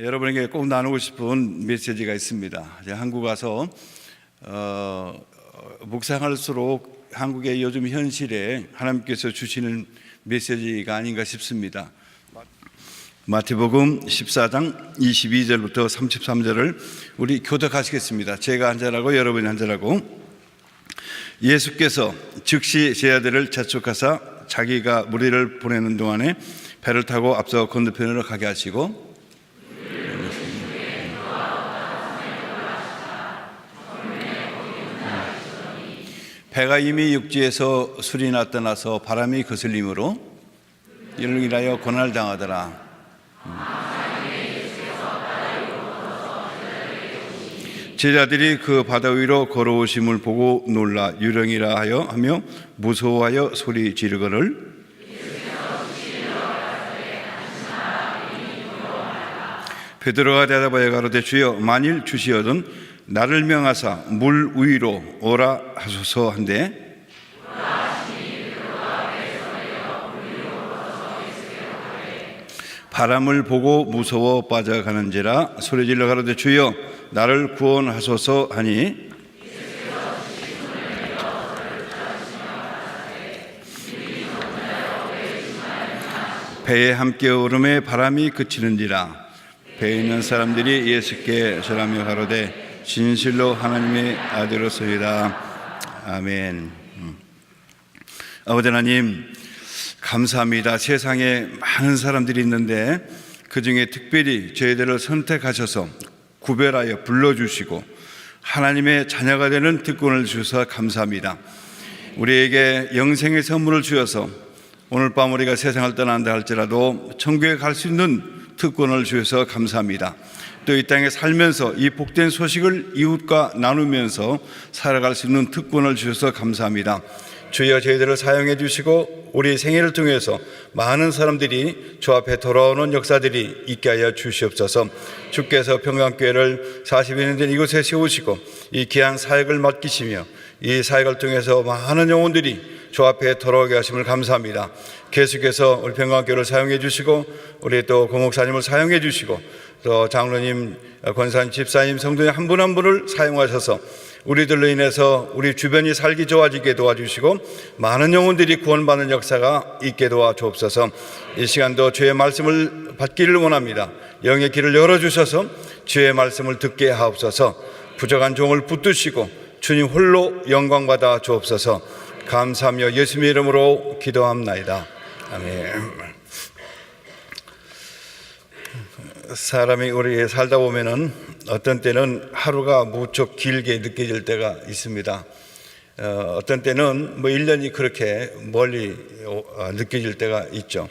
여러분에게 꼭 나누고 싶은 메시지가 있습니다. 한국 와서 묵상할수록 한국의 요즘 현실에 하나님께서 주시는 메시지가 아닌가 싶습니다. 마태복음 14장 22절부터 33절을 우리 교독하시겠습니다. 제가 한 절하고 여러분이 한 절하고. 예수께서 즉시 제 아들을 재촉하사 자기가 무리를 보내는 동안에 배를 타고 앞서 건너편으로 가게 하시고, 배가 이미 육지에서 술이 나타나서 바람이 거슬림으로 이를 인하여 고난을 당하더라. 제자들이 그 바다 위로 걸어오심을 보고 놀라 유령이라 하며 무서워하여 소리 지르거늘 베드로가 대답하여 가로되 주여 만일 주시어든 나를 명하사 물 위로 오라 하소서 한데, 바람을 보고 무서워 빠져가는지라 소리질러 가로되 주여 나를 구원하소서 하니, 배에 함께 오름에 바람이 그치는지라. 배에 있는 사람들이 예수께 절하며 가로되 진실로 하나님의 아들로소이다. 아멘. 아버지 하나님, 감사합니다. 세상에 많은 사람들이 있는데 그 중에 특별히 저희들을 선택하셔서 구별하여 불러주시고 하나님의 자녀가 되는 특권을 주셔서 감사합니다. 우리에게 영생의 선물을 주셔서 오늘 밤 우리가 세상을 떠난다 할지라도 천국에 갈 수 있는 특권을 주셔서 감사합니다. 또 이 땅에 살면서 이 복된 소식을 이웃과 나누면서 살아갈 수 있는 특권을 주셔서 감사합니다. 주여 저희들을 사용해 주시고 우리 생애를 통해서 많은 사람들이 주 앞에 돌아오는 역사들이 있게 하여 주시옵소서. 주께서 평강교회를 40여 된 이곳에 세우시고 이 귀한 사역을 맡기시며 이 사역을 통해서 많은 영혼들이 주 앞에 돌아오게 하심을 감사합니다. 계속해서 우리 평강교회를 사용해 주시고 우리 또 고목사님을 사용해 주시고 또 장로님, 권사님, 집사님, 성도님 한 분 한 분을 사용하셔서 우리들로 인해서 우리 주변이 살기 좋아지게 도와주시고 많은 영혼들이 구원받는 역사가 있게 도와주옵소서. 이 시간도 주의 말씀을 받기를 원합니다. 영의 길을 열어주셔서 주의 말씀을 듣게 하옵소서. 부족한 종을 붙드시고 주님 홀로 영광받아 주옵소서. 감사하며 예수님의 이름으로 기도합나이다. 아멘. 사람이 우리 살다 보면은 어떤 때는 하루가 무척 길게 느껴질 때가 있습니다. 어떤 때는 1년이 그렇게 멀리 느껴질 때가 있죠.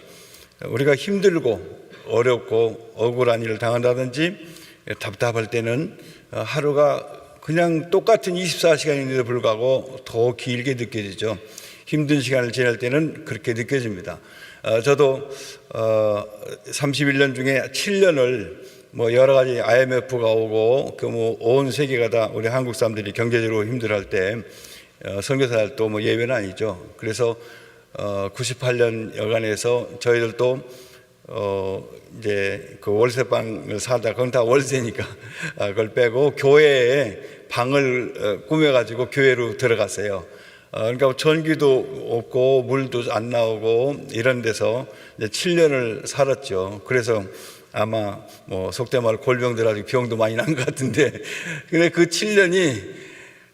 우리가 힘들고 어렵고 억울한 일을 당한다든지 답답할 때는 하루가 그냥 똑같은 24시간인데도 불구하고 더 길게 느껴지죠. 힘든 시간을 지낼 때는 그렇게 느껴집니다. 저도 31년 중에 7년을 여러 가지 IMF가 오고 온 세계가 다 우리 한국 사람들이 경제적으로 힘들어할 때 선교사들도 예외는 아니죠. 그래서 98년 여간에서 저희들도 이제 그 월세방을 사다, 그건 다 월세니까 그걸 빼고 교회에 방을 꾸며가지고 교회로 들어갔어요. 그러니까 전기도 없고 물도 안 나오고 이런 데서 이제 7년을 살았죠. 그래서 아마 속된 말로 골병들하고 병도 많이 난 것 같은데, 근데 그 7년이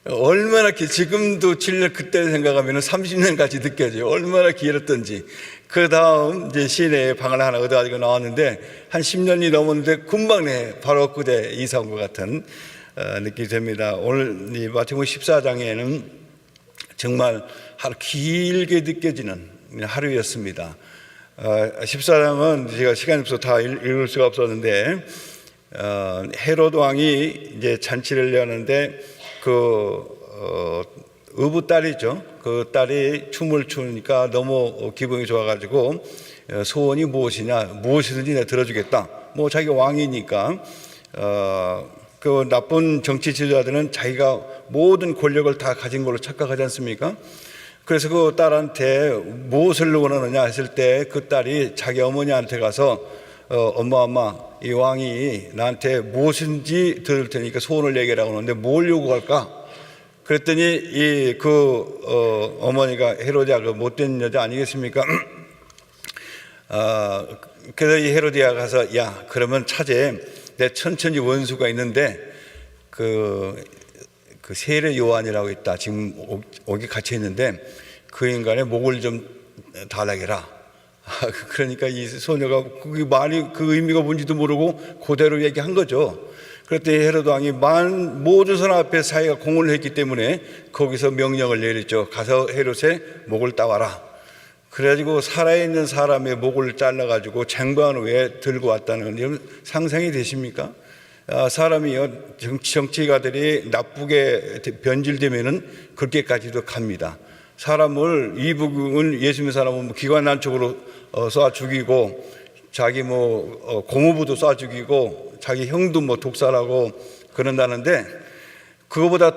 얼마나 지금도 7년 그때 생각하면 30년까지 느껴져요. 얼마나 길었던지. 그 다음 이제 시내에 방을 하나 얻어가지고 나왔는데 한 10년이 넘었는데 금방 바로 그때 이사 온 것 같은 느낌이 됩니다. 오늘 이 마태복음 14장에는 정말 하루 길게 느껴지는 하루였습니다. 14장은 제가 시간이 없어서 다 읽을 수가 없었는데, 헤로드 왕이 이제 잔치를 여는데 의붓 딸이죠. 그 딸이 춤을 추니까 너무 기분이 좋아가지고 소원이 무엇이냐, 무엇이든지 내가 들어주겠다. 자기 왕이니까. 그 나쁜 정치 지도자들은 자기가 모든 권력을 다 가진 걸로 착각하지 않습니까? 그래서 그 딸한테 무엇을 원하느냐 했을 때 그 딸이 자기 어머니한테 가서 엄마 이 왕이 나한테 무엇인지 들을 테니까 소원을 얘기하라고 하는데 뭘 요구할까? 그랬더니 어머니가 헤로디아가 못된 여자 아니겠습니까? 그래서 이 헤로디아가 가서 야 그러면 차제 내 천천히 원수가 있는데 그 세례 요한이라고 있다. 지금 오기 같이 있는데 그 인간의 목을 좀 달라해라. 그러니까 이 소녀가 그 말이 그 의미가 뭔지도 모르고 그대로 얘기한 거죠. 그랬더니 헤로드 왕이 모든 사람 앞에 자기가 공을 했기 때문에 거기서 명령을 내렸죠. 가서 헤롯의 목을 따와라. 그래가지고 살아있는 사람의 목을 잘라가지고 쟁반 위에 들고 왔다는 건 상상이 되십니까? 사람이요, 정치가들이 나쁘게 변질되면은 그렇게까지도 갑니다. 사람을 이북은 예수 믿는 사람은 기관난촉으로 쏴 죽이고 자기 고모부도 쏴 죽이고 자기 형도 독살하고 그런다는데 그거보다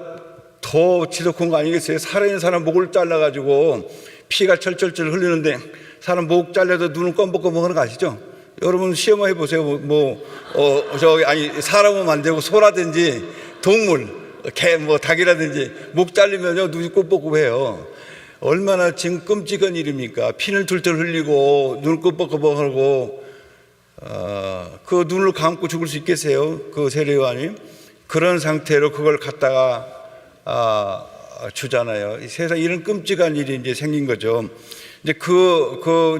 더 지독한 거 아니겠어요? 살아있는 사람 목을 잘라가지고 피가 철철철 흘리는데 사람 목 잘려도 눈을 껌뻑껌뻑 하는 거 아시죠? 여러분 시험을 해보세요. 사람은 안 되고 소라든지 동물, 개, 닭이라든지 목 잘리면요 눈이 껌뻑껌해요. 얼마나 지금 끔찍한 일입니까? 피를 툴툴 흘리고 눈을 껌뻑껌뻑 하고 그 눈을 감고 죽을 수 있겠어요? 그 세례요한이 그런 상태로 그걸 갖다가 주잖아요. 세상에 이런 끔찍한 일이 이제 생긴 거죠. 이제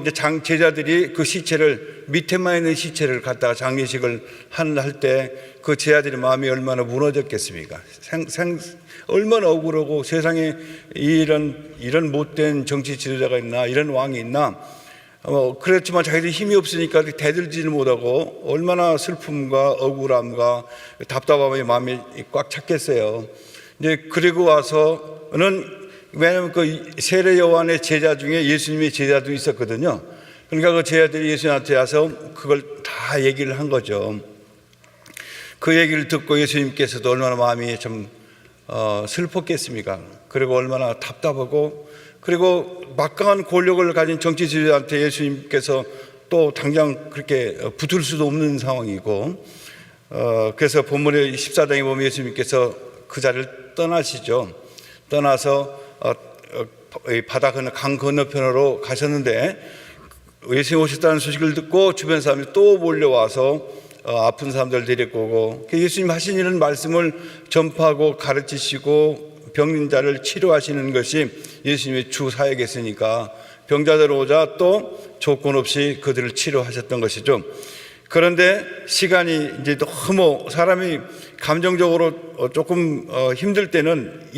이제 제자들이 그 시체를 밑에만 있는 시체를 갖다가 장례식을 할 때 그 제자들의 마음이 얼마나 무너졌겠습니까? 얼마나 억울하고 세상에 이런 못된 정치 지도자가 있나 이런 왕이 있나 그렇지만 자기들이 힘이 없으니까 대들지를 못하고 얼마나 슬픔과 억울함과 답답함의 마음이 꽉 찼겠어요. 이제 그리고 와서는 왜냐하면 그 세례 요한의 제자 중에 예수님의 제자도 있었거든요. 그러니까 그 제자들이 예수님한테 와서 그걸 다 얘기를 한 거죠. 그 얘기를 듣고 예수님께서도 얼마나 마음이 좀 슬펐겠습니까? 그리고 얼마나 답답하고 그리고 막강한 권력을 가진 정치지도자한테 예수님께서 또 당장 그렇게 붙을 수도 없는 상황이고 그래서 본문의 14장에 보면 예수님께서 그 자리를 떠나시죠. 떠나서 바다 건너 강 건너편으로 가셨는데 예수님 오셨다는 소식을 듣고 주변 사람들이 또 몰려와서 아픈 사람들 데리고 오고 예수님 하신 이런 말씀을 전파하고 가르치시고 병든 자를 치료하시는 것이 예수님의 주 사역이었으니까 병자들 오자 또 조건 없이 그들을 치료하셨던 것이죠. 그런데 시간이 이제 너무 사람이 감정적으로 조금 힘들 때는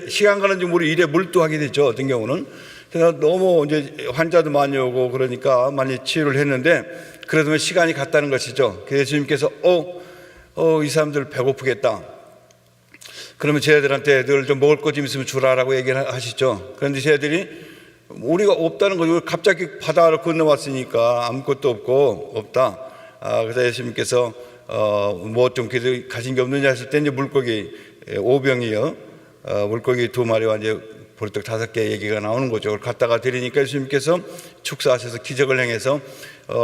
시간 가는 줄 모르고 일에 몰두하게 되죠. 어떤 경우는. 그래서 너무 이제 환자도 많이 오고 그러니까 많이 치유를 했는데 그러면 시간이 갔다는 것이죠. 그래서 예수님께서 이 사람들 배고프겠다. 그러면 제자들한테 늘 좀 먹을 것 좀 있으면 주라라고 얘기를 하시죠. 그런데 제자들이 우리가 없다는 거죠. 갑자기 바다를 건너왔으니까 아무것도 없다. 그래서 예수님께서 뭐 좀 가진 게 없느냐 했을 때 이제 물고기 5병이요. 물고기 2마리와 이제 보리떡 5개 얘기가 나오는 거죠. 그걸 갖다가 드리니까 예수님께서 축사하셔서 기적을 행해서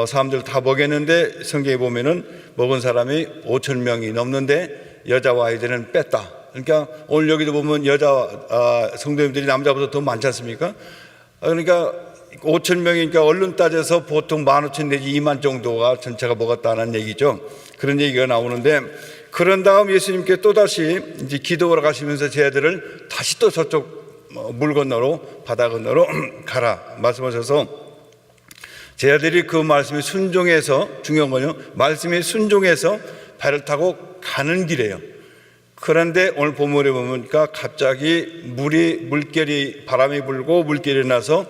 사람들 다 먹였는데 성경에 보면은 먹은 사람이 5,000명이 넘는데 여자와 아이들은 뺐다. 그러니까 오늘 여기도 보면 여자 성도님들이 남자보다 더 많지 않습니까? 그러니까 5,000명이니까 얼른 따져서 보통 15,000 내지 2만 정도가 전체가 먹었다는 얘기죠. 그런 얘기가 나오는데 그런 다음 예수님께 또다시 이제 기도하러 가시면서 제자들을 다시 또 저쪽 물 건너로 바다 건너로 가라 말씀하셔서 제자들이 그 말씀에 순종해서 중요한 거요. 말씀에 순종해서 배를 타고 가는 길이에요. 그런데 오늘 본문에 보니까 갑자기 물결이 바람이 불고 물결이 나서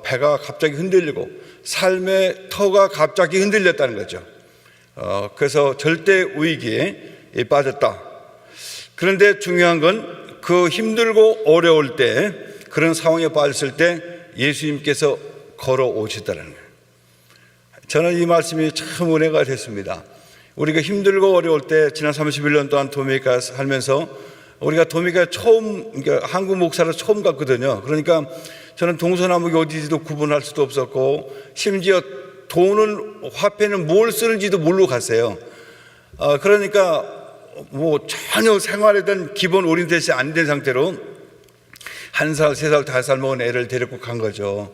배가 갑자기 흔들리고 삶의 터가 갑자기 흔들렸다는 거죠. 그래서 절대 위기에 빠졌다. 그런데 중요한 건 그 힘들고 어려울 때 그런 상황에 빠졌을 때 예수님께서 걸어오시다는 거예요. 저는 이 말씀이 참 은혜가 됐습니다. 우리가 힘들고 어려울 때 지난 31년 동안 도미니카 살면서 우리가 도미니카 그러니까 한국 목사를 처음 갔거든요. 그러니까 저는 동서남북이 어디지도 구분할 수도 없었고 심지어 화폐는 뭘 쓰는지도 모르고 갔어요. 그러니까 뭐 전혀 생활에 대한 기본 오리엔테이션이 안 된 상태로 1살, 3살, 5살 먹은 애를 데리고 간 거죠.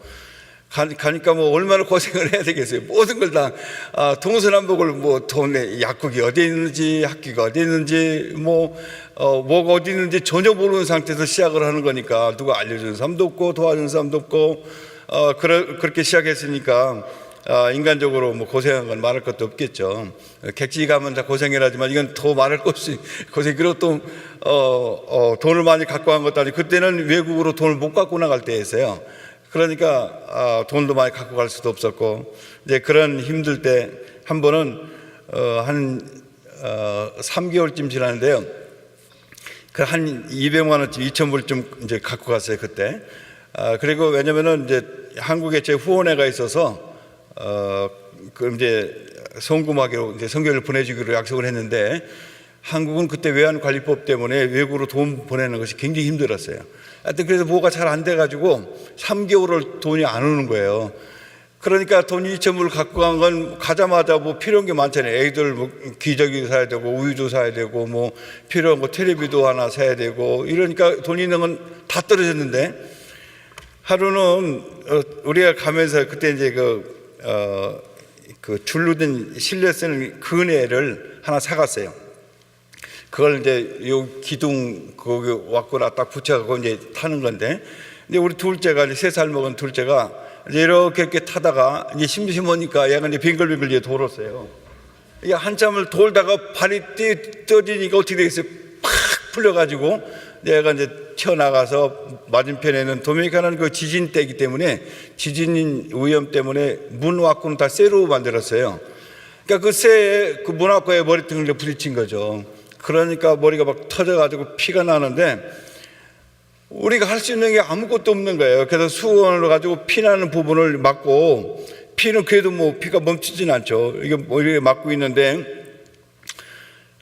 가니까 뭐 얼마나 고생을 해야 되겠어요. 모든 걸 다 동서남북을 뭐 돈에 약국이 어디 있는지, 학교가 어디 있는지, 뭐가 어디 있는지 전혀 모르는 상태에서 시작을 하는 거니까 누가 알려주는 사람도 없고 도와주는 사람도 없고 그렇게 시작했으니까 인간적으로 뭐 고생한 건 말할 것도 없겠죠. 객지 가면 다 고생이라지만 이건 더 말할 것이 고생. 그리고 또 돈을 많이 갖고 간 것도 아니고 그때는 외국으로 돈을 못 갖고 나갈 때였어요. 그러니까 돈도 많이 갖고 갈 수도 없었고 이제 그런 힘들 때 한 번은 한 3개월쯤 지났는데요. 그 한 200만 원쯤 2,000불쯤 이제 갖고 갔어요 그때. 그리고 왜냐면은 이제 한국에 제 후원회가 있어서 그 이제 송금하기로 이제 성교를 보내주기로 약속을 했는데 한국은 그때 외환관리법 때문에 외국으로 돈 보내는 것이 굉장히 힘들었어요. 하여튼 그래서 뭐가 잘 안 돼가지고 3개월을 돈이 안 오는 거예요. 그러니까 돈 2,000불 갖고 간 건 가자마자 뭐 필요한 게 많잖아요. 애들 뭐 기저귀도 사야 되고 우유도 사야 되고 뭐 필요한 거 텔레비도 하나 사야 되고 이러니까 돈 있는 건 다 떨어졌는데 하루는 우리가 가면서 그때 이제 그 줄로 된 실내 쓰는 그네를 하나 사갔어요. 그걸 이제 요 기둥 거기 왔구나 딱 붙여갖고 이제 타는 건데, 근데 우리 둘째가 이제 3살 먹은 둘째가 이제 이렇게 타다가 이제 심심하니까 얘가 이제 빙글빙글 이제 돌았어요. 이게 한참을 돌다가 발이 떠지니까 어떻게 되겠어요? 팍 풀려가지고 얘가 이제 튀어나가서 맞은편에는 도미니카는 그 지진대이기 때문에 지진 위험 때문에 문 와꾸는 다 쇠로 만들었어요. 그러니까 그 쇠에 그 문 와꾸에 머리통을 부딪힌 거죠. 그러니까 머리가 막 터져가지고 피가 나는데 우리가 할 수 있는 게 아무것도 없는 거예요. 그래서 수건을 가지고 피 나는 부분을 막고, 피는 그래도 뭐 피가 멈추진 않죠. 이게 머리에 막고 있는데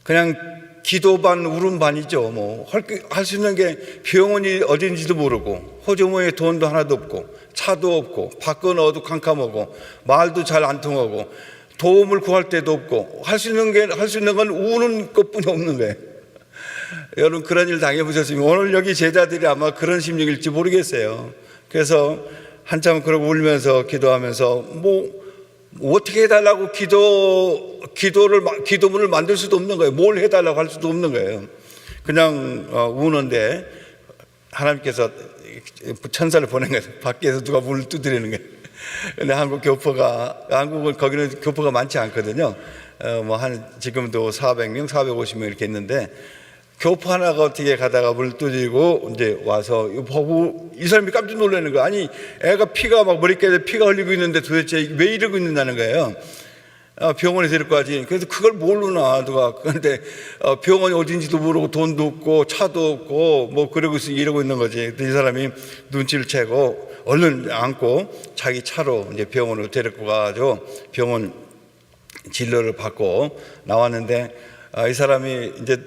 그냥 기도 반 울음 반이죠. 뭐 할 수 있는 게 병원이 어딘지도 모르고 호주머니에 돈도 하나도 없고 차도 없고 밖은 어두컴컴하고 말도 잘 안 통하고 도움을 구할 데도 없고 할 수 있는 건 우는 것뿐이 없는 거예요. 여러분 그런 일 당해보셨으면 오늘 여기 제자들이 아마 그런 심정일지 모르겠어요. 그래서 한참 그러고 울면서 기도하면서 뭐 어떻게 해달라고 기도문을 만들 수도 없는 거예요. 뭘 해달라고 할 수도 없는 거예요. 그냥 우는데 하나님께서 천사를 보낸 거예요. 밖에서 누가 문을 두드리는 거예요. 근데 한국은 거기는 교포가 많지 않거든요. 지금도 400명, 450명 이렇게 있는데 교포 하나가 어떻게 가다가 문을 두드리고 이제 와서 보고 이 사람이 깜짝 놀라는 거예요. 아니 애가 피가 막 머리까지 피가 흘리고 있는데 도대체 왜 이러고 있는다는 거예요. 병원에 데리고 가지. 그래서 그걸 모르나 누가. 그런데 병원이 어딘지도 모르고 돈도 없고 차도 없고 뭐 그러고 이러고 있는 거지. 이 사람이 눈치를 채고 얼른 안고 자기 차로 이제 병원으로 데리고 가가지고 병원 진료를 받고 나왔는데 이 사람이 이제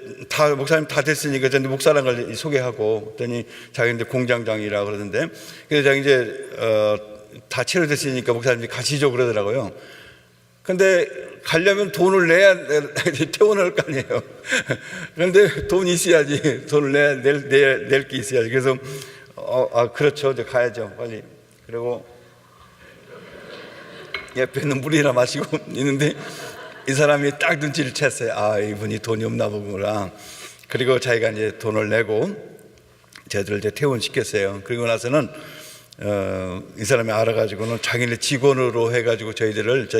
목사님 다 됐으니까 저한테 목사라는 걸 소개하고 그랬더니 자기 공장장이라 그러던데, 그래서 자기 이제 다 치료됐으니까 목사님이 가시죠 그러더라고요. 근데 가려면 돈을 내야 퇴원할 거 아니에요. 그런데 돈이 있어야지, 돈을 낼 게 있어야지. 그래서 그렇죠, 이제 가야죠 빨리. 그리고 옆에 있는 물이나 마시고 있는데 이 사람이 딱 눈치를 챘어요. 이분이 돈이 없나 보구나. 그리고 자기가 이제 돈을 내고 저희들을 이제 퇴원시켰어요. 그리고 나서는 이 사람이 알아가지고는 자기네 직원으로 해가지고 저희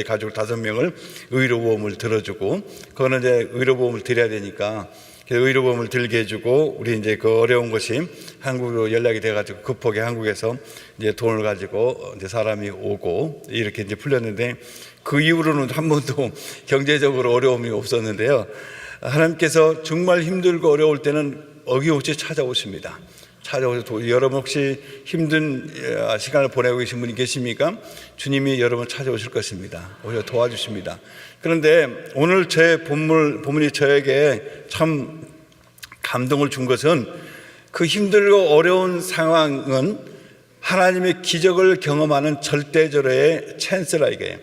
가족 5명을 의료보험을 들어주고, 그거는 이제 의료보험을 드려야 되니까 의료보험을 들게 해주고, 우리 이제 그 어려운 것이 한국으로 연락이 돼가지고 급하게 한국에서 이제 돈을 가지고 이제 사람이 오고 이렇게 이제 풀렸는데, 그 이후로는 한 번도 경제적으로 어려움이 없었는데요. 하나님께서 정말 힘들고 어려울 때는 어김없이 찾아오십니다. 여러분 혹시 힘든 시간을 보내고 계신 분이 계십니까? 주님이 여러분 찾아오실 것입니다. 오히려 도와주십니다. 그런데 오늘 제 본문이 저에게 참 감동을 준 것은, 그 힘들고 어려운 상황은 하나님의 기적을 경험하는 절대적으로의 찬스라 이거예요.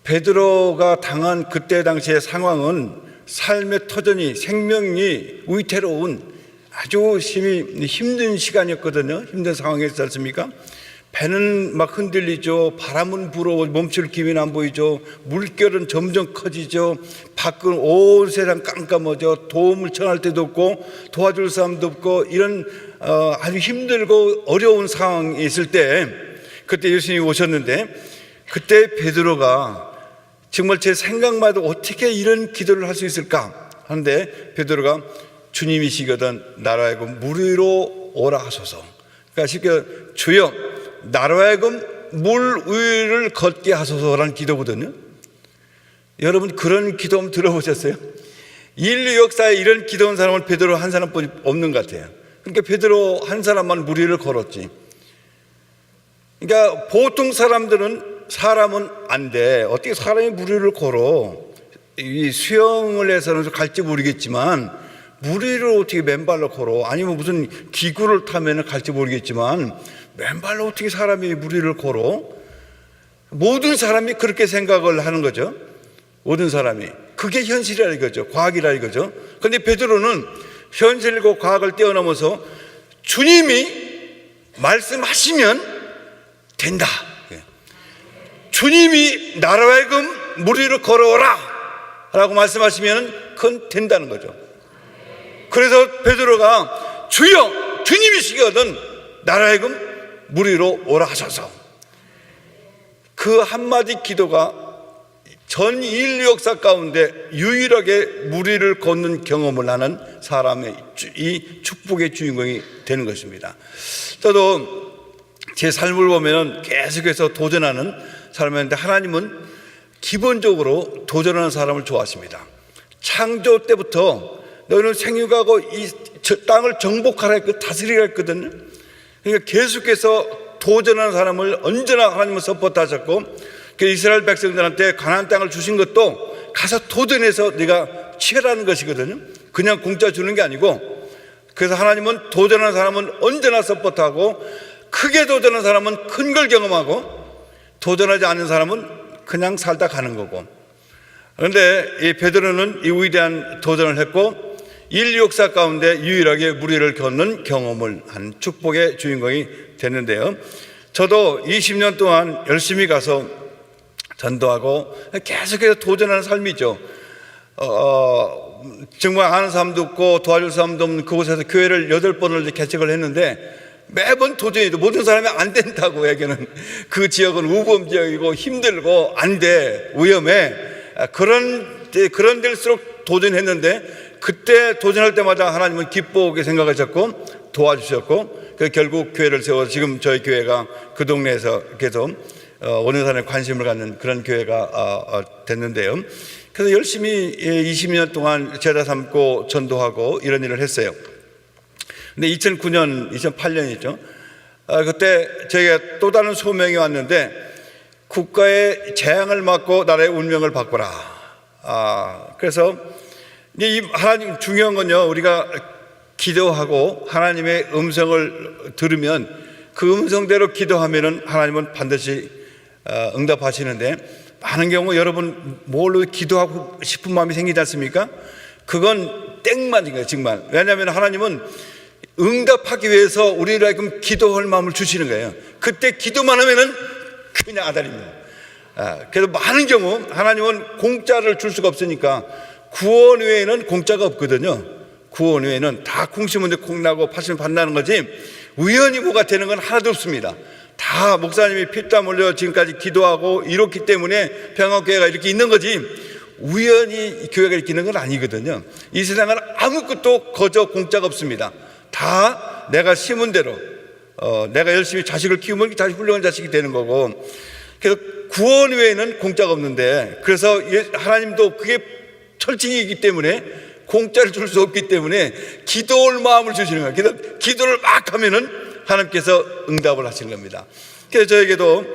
베드로가 당한 그때 당시의 상황은 삶의 터전이, 생명이 위태로운 아주 힘든 시간이었거든요. 힘든 상황이었지 않습니까? 배는 막 흔들리죠. 바람은 불어 멈출 기미는 안 보이죠. 물결은 점점 커지죠. 밖은 온 세상 깜깜하죠. 도움을 청할 때도 없고 도와줄 사람도 없고, 이런 아주 힘들고 어려운 상황이 있을 때 그때 예수님이 오셨는데, 그때 베드로가 정말 제 생각만 해도 어떻게 이런 기도를 할 수 있을까 하는데, 베드로가 주님이시거든 나로 하여금 물 위로 오라 하소서. 그러니까 쉽게 주여 나로 하여금 물 위를 걷게 하소서라는 기도거든요. 여러분 그런 기도 한번 들어보셨어요? 인류 역사에 이런 기도한 사람은 베드로 한 사람뿐이 없는 것 같아요. 그러니까 베드로 한 사람만 물 위를 걸었지. 그러니까 보통 사람은 안 돼. 어떻게 사람이 물 위를 걸어? 이 수영을 해서는 갈지 모르겠지만 물 위를 어떻게 맨발로 걸어? 아니면 무슨 기구를 타면 갈지 모르겠지만 맨발로 어떻게 사람이 물 위를 걸어? 모든 사람이 그렇게 생각을 하는 거죠. 모든 사람이. 그게 현실이라 이거죠. 과학이라 이거죠. 그런데 베드로는 현실과 과학을 뛰어넘어서 주님이 말씀하시면 된다. 주님이 나로 하여금 물 위를 걸어오라 라고 말씀하시면 그건 된다는 거죠. 그래서 베드로가 주여 주님이시거든 나로 하여금 물 위로 오라 하소서. 그 한마디 기도가 전 인류 역사 가운데 유일하게 물 위를 걷는 경험을 하는 사람의 이 축복의 주인공이 되는 것입니다. 저도 제 삶을 보면 계속해서 도전하는 사람이었는데, 하나님은 기본적으로 도전하는 사람을 좋아하십니다. 창조 때부터 너희는 생육하고 이 땅을 정복하라 했고 다스리라 했거든요. 그러니까 계속해서 도전하는 사람을 언제나 하나님은 서포트하셨고, 이스라엘 백성들한테 가나안 땅을 주신 것도 가서 도전해서 네가 취하라는 것이거든요. 그냥 공짜 주는 게 아니고. 그래서 하나님은 도전하는 사람은 언제나 서포트하고, 크게 도전하는 사람은 큰 걸 경험하고, 도전하지 않는 사람은 그냥 살다 가는 거고. 그런데 이 베드로는 이 위대한 도전을 했고, 인류 역사 가운데 유일하게 물 위를 걷는 경험을 한 축복의 주인공이 됐는데요. 저도 20년 동안 열심히 가서 전도하고 계속해서 도전하는 삶이죠. 정말 아는 사람도 없고 도와줄 사람도 없는 그곳에서 교회를 8번을 개척을 했는데, 매번 도전해도 모든 사람이 안 된다고 얘기는. 그 지역은 우범 지역이고 힘들고 안 돼, 위험해. 그런 데일수록 도전했는데, 그때 도전할 때마다 하나님은 기쁘게 생각하셨고 도와주셨고, 결국 교회를 세워서 지금 저희 교회가 그 동네에서 계속 원효산에 관심을 갖는 그런 교회가 됐는데요. 그래서 열심히 20년 동안 제자 삼고 전도하고 이런 일을 했어요. 근데 2009년, 2008년이죠. 그때 저희가 또 다른 소명이 왔는데, 국가의 재앙을 막고 나라의 운명을 바꾸라. 그래서 이 하나님 중요한 건요, 우리가 기도하고 하나님의 음성을 들으면 그 음성대로 기도하면은 하나님은 반드시 응답하시는데, 많은 경우 여러분 뭘로 기도하고 싶은 마음이 생기지 않습니까? 그건 땡맞은 거예요, 정말. 왜냐하면 하나님은 응답하기 위해서 우리를 하여금 기도할 마음을 주시는 거예요. 그때 기도만 하면은 그냥 아달입니다. 그래서 많은 경우 하나님은 공짜를 줄 수가 없으니까, 구원 외에는 공짜가 없거든요. 구원 외에는 다 콩 심은 데 콩 나고 팥이면 팥 나는 거지, 우연히 뭐가 되는 건 하나도 없습니다. 다 목사님이 피땀 흘려 지금까지 기도하고 이렇기 때문에 평화교회가 이렇게 있는 거지, 우연히 교회가 이렇게 있는 건 아니거든요. 이 세상은 아무것도 거저 공짜가 없습니다. 다 내가 심은 대로, 내가 열심히 자식을 키우면 자식 훌륭한 자식이 되는 거고. 그래서 구원 외에는 공짜가 없는데, 그래서 하나님도 그게 철칙이기 때문에 공짜를 줄 수 없기 때문에 기도할 마음을 주시는 거예요. 그래서 기도를 막 하면은 하나님께서 응답을 하시는 겁니다. 그래서 저에게도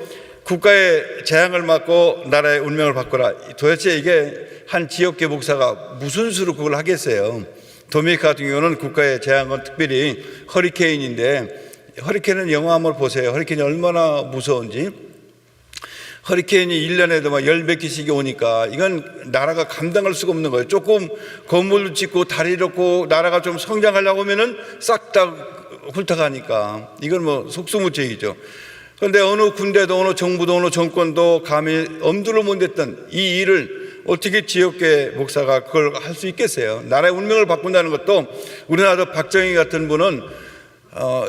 국가의 재앙을 막고 나라의 운명을 바꾸라. 도대체 이게 한 지역계 목사가 무슨 수로 그걸 하겠어요? 도미니카 같은 경우는 국가의 재앙은 특별히 허리케인인데, 허리케인은 영화 한번 보세요. 허리케인이 얼마나 무서운지. 허리케인이 1년에도 막 열 몇 개씩이 오니까 이건 나라가 감당할 수가 없는 거예요. 조금 건물을 짓고 다리 놓고 나라가 좀 성장하려고 하면은 싹 다 훑어가니까 이건 뭐 속수무책이죠. 그런데 어느 군대도 어느 정부도 어느 정권도 감히 엄두를 못 냈던 이 일을 어떻게 지역교회 목사가 그걸 할 수 있겠어요? 나라의 운명을 바꾼다는 것도 우리나라도 박정희 같은 분은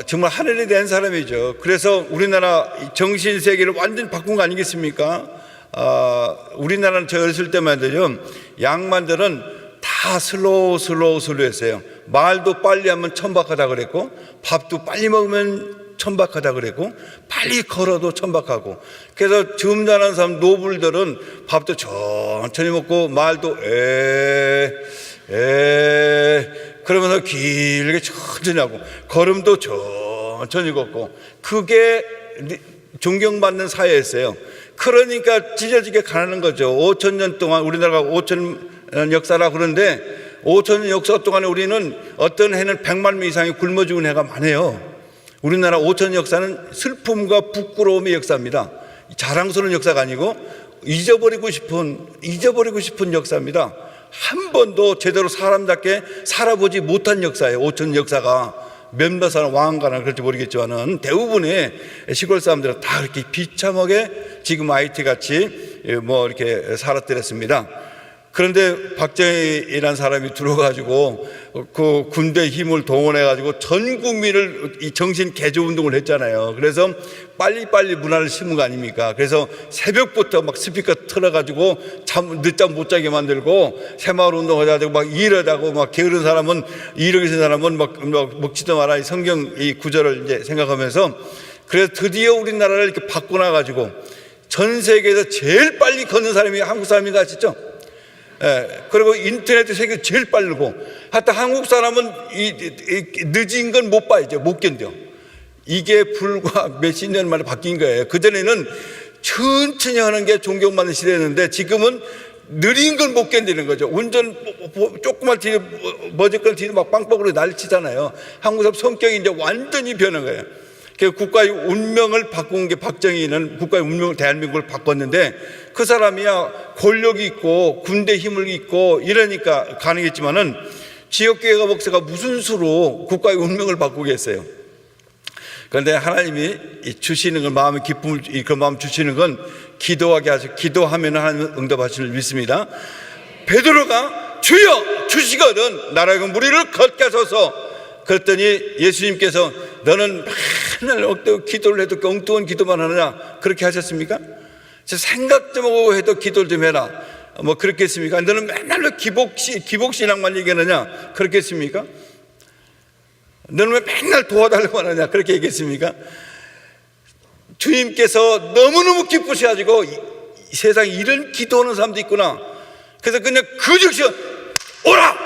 정말 하늘이 된 사람이죠. 그래서 우리나라 정신 세계를 완전히 바꾼 거 아니겠습니까? 우리나라는 저 어렸을 때만 해도요, 양반들은 다 슬로우 했어요. 말도 빨리 하면 천박하다 그랬고, 밥도 빨리 먹으면 천박하다 그랬고, 빨리 걸어도 천박하고. 그래서 점잖은 사람 노블들은 밥도 천천히 먹고 말도 그러면서 길게 천천히 하고 걸음도 천천히 걷고, 그게 존경받는 사회였어요. 그러니까 찢어지게 가는 거죠. 5,000년 동안 우리나라가 5,000년 역사라 그러는데 5,000년 역사 동안에 우리는 어떤 해는 100만 명 이상이 굶어 죽은 해가 많아요. 우리나라 5,000년 역사는 슬픔과 부끄러움의 역사입니다. 자랑스러운 역사가 아니고 잊어버리고 싶은 역사입니다. 한 번도 제대로 사람답게 살아보지 못한 역사예요. 5,000년 역사가. 몇몇 사람 왕가나 그럴지 모르겠지만은 대부분의 시골 사람들은 다 그렇게 비참하게 지금 IT 같이 뭐 이렇게 살았더랬습니다. 그런데 박정희라는 사람이 들어가지고 그 군대 힘을 동원해가지고 전 국민을 이 정신 개조 운동을 했잖아요. 그래서 빨리빨리 문화를 심은 거 아닙니까? 그래서 새벽부터 막 스피커 틀어가지고 늦잠 못 자게 만들고 새마을 운동하자고 막 이러자고 막 게으른 사람은 이러신 사람은 막 먹지도 마라, 이 성경 이 구절을 이제 생각하면서, 그래서 드디어 우리나라를 이렇게 바꿔놔가지고 전 세계에서 제일 빨리 걷는 사람이 한국 사람인 거 아시죠? 그리고 인터넷도 세계 제일 빠르고, 하여튼 한국 사람은 늦은 건 못 봐야죠. 못 견뎌. 이게 불과 몇십 년 만에 바뀐 거예요. 그전에는 천천히 하는 게 존경받는 시대였는데 지금은 느린 걸 못 견디는 거죠. 운전 조그만 뒤에 머지건 뒤에 막 빵빵으로 날치잖아요. 한국 사람 성격이 이제 완전히 변한 거예요. 국가의 운명을 바꾼 게 박정희는 국가의 운명을 대한민국을 바꿨는데, 그 사람이야 권력이 있고 군대 힘을 있고 이러니까 가능했지만은 지역교회가 목사가 무슨 수로 국가의 운명을 바꾸겠어요? 그런데 하나님이 주시는 건 마음의 기쁨을, 그 마음 주시는 건 기도하게 하시고, 기도하면 하나님 응답하시는 줄 믿습니다. 베드로가 주여 주시거든 나라의 무리를 걷게 하소서. 그랬더니 예수님께서 너는 맨날 억대고 기도를 해도 엉뚱한 기도만 하느냐, 그렇게 하셨습니까? 생각 좀 하고 해도 기도를 좀 해라, 뭐 그렇겠습니까? 너는 맨날 기복신앙만 얘기하느냐, 그렇겠습니까? 너는 왜 맨날 도와달라고 하느냐, 그렇게 얘기했습니까? 주님께서 너무너무 기쁘셔가지고 세상에 이런 기도하는 사람도 있구나. 그래서 그냥 그 즉시 오라!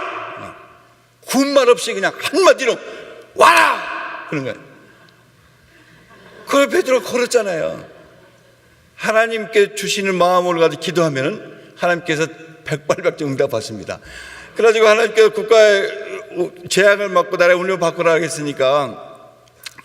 군말 없이 그냥 한마디로 와라! 그런 거예요. 그걸 베드로가 걸었잖아요. 하나님께 주시는 마음을 가지고 기도하면 하나님께서 백발백중 응답하십니다. 그래가지고 하나님께서 국가의 재앙을 막고 나라의 운명을 바꾸라 하겠으니까,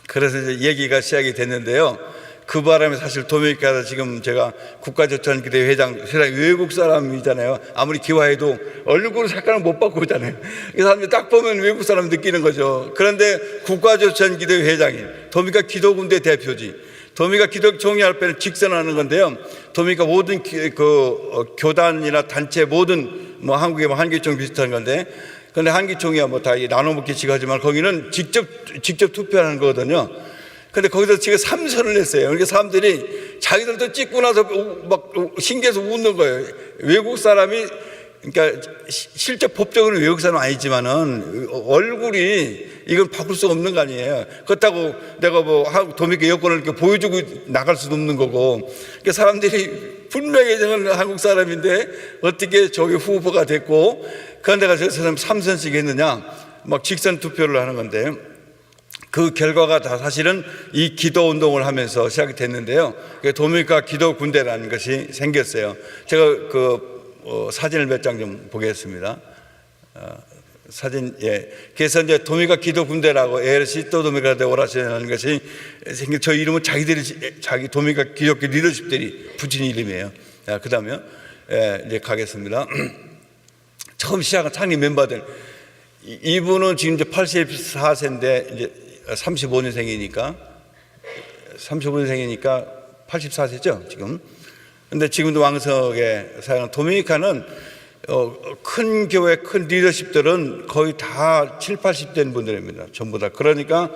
그래서 이제 얘기가 시작이 됐는데요. 그 바람에 사실 도미니카에서 지금 제가 국가조찬기도회 회장, 세상 외국 사람이잖아요. 아무리 기와해도 얼굴 색깔을 못 바꾸잖아요. 그 사람이 딱 보면 외국 사람 느끼는 거죠. 그런데 국가조찬기도회 회장이 도미니카 기도군대 대표지. 도미니카 기도 총회할 때는 직선하는 건데요. 도미니카 모든 교단이나 단체 모든 뭐 한국의 뭐 한기총 비슷한 건데, 근데 한기총이야 뭐 다 나눠먹기씩 하지만 거기는 직접 투표하는 거거든요. 근데 거기서 지금 3선을 냈어요. 그러니까 사람들이 자기들도 찍고 나서 막 신기해서 웃는 거예요. 외국 사람이, 그러니까 실제 법적으로는 외국 사람은 아니지만은 얼굴이 이건 바꿀 수가 없는 거 아니에요. 그렇다고 내가 뭐 도미니카 여권을 이렇게 보여주고 나갈 수도 없는 거고. 그러니까 사람들이 분명히 저는 한국 사람인데 어떻게 저기 후보가 됐고, 그런데 가서 저 사람 3선씩 했느냐, 막 직선 투표를 하는 건데, 그 결과가 다 사실은 이 기도 운동을 하면서 시작이 됐는데요. 도미니카 기도 군대라는 것이 생겼어요. 제가 사진을 몇 장 좀 보겠습니다. 사진, 그래서 이제 도미카 기도 군대라고 에르시토 도미카 데 오라시라는 것이 생긴, 저 이름은 자기 도미카 기독교 리더십들이 붙인 이름이에요. 그 다음에, 이제 가겠습니다. 처음 시작한 창립 멤버들. 이분은 지금 이제 84세인데, 이제 35년생이니까 84세죠, 지금. 근데 지금도 왕석에 사용하는 도미니카는 큰 교회, 큰 리더십들은 거의 다 7, 80된 분들입니다. 전부 다. 그러니까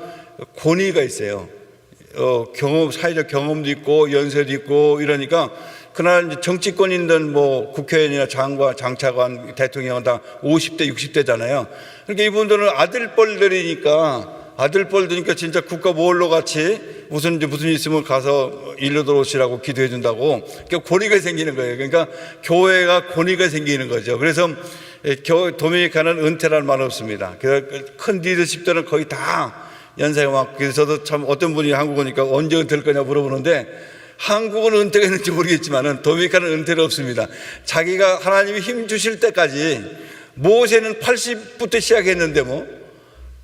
권위가 있어요. 사회적 경험도 있고, 연세도 있고, 이러니까, 그러나 이제 정치권인들 뭐 국회의원이나 장관, 장차관, 대통령은 다 50대, 60대잖아요. 그러니까 이분들은 아들뻘들이니까 진짜 국가 모홀로 같이 무슨 일 있으면 가서 일로 들어오시라고 기도해 준다고. 그러니까 권위가 생기는 거예요. 그러니까 교회가 권위가 생기는 거죠. 그래서 도미니카는 은퇴라는 말 없습니다. 큰 리더십들은 거의 다 연세가 많고, 그래서 저도 참 어떤 분이 한국 오니까 언제 은퇴할 거냐 물어보는데, 한국은 은퇴가 있는지 모르겠지만 도미니카는 은퇴가 없습니다. 자기가 하나님이 힘 주실 때까지. 모세는 80부터 시작했는데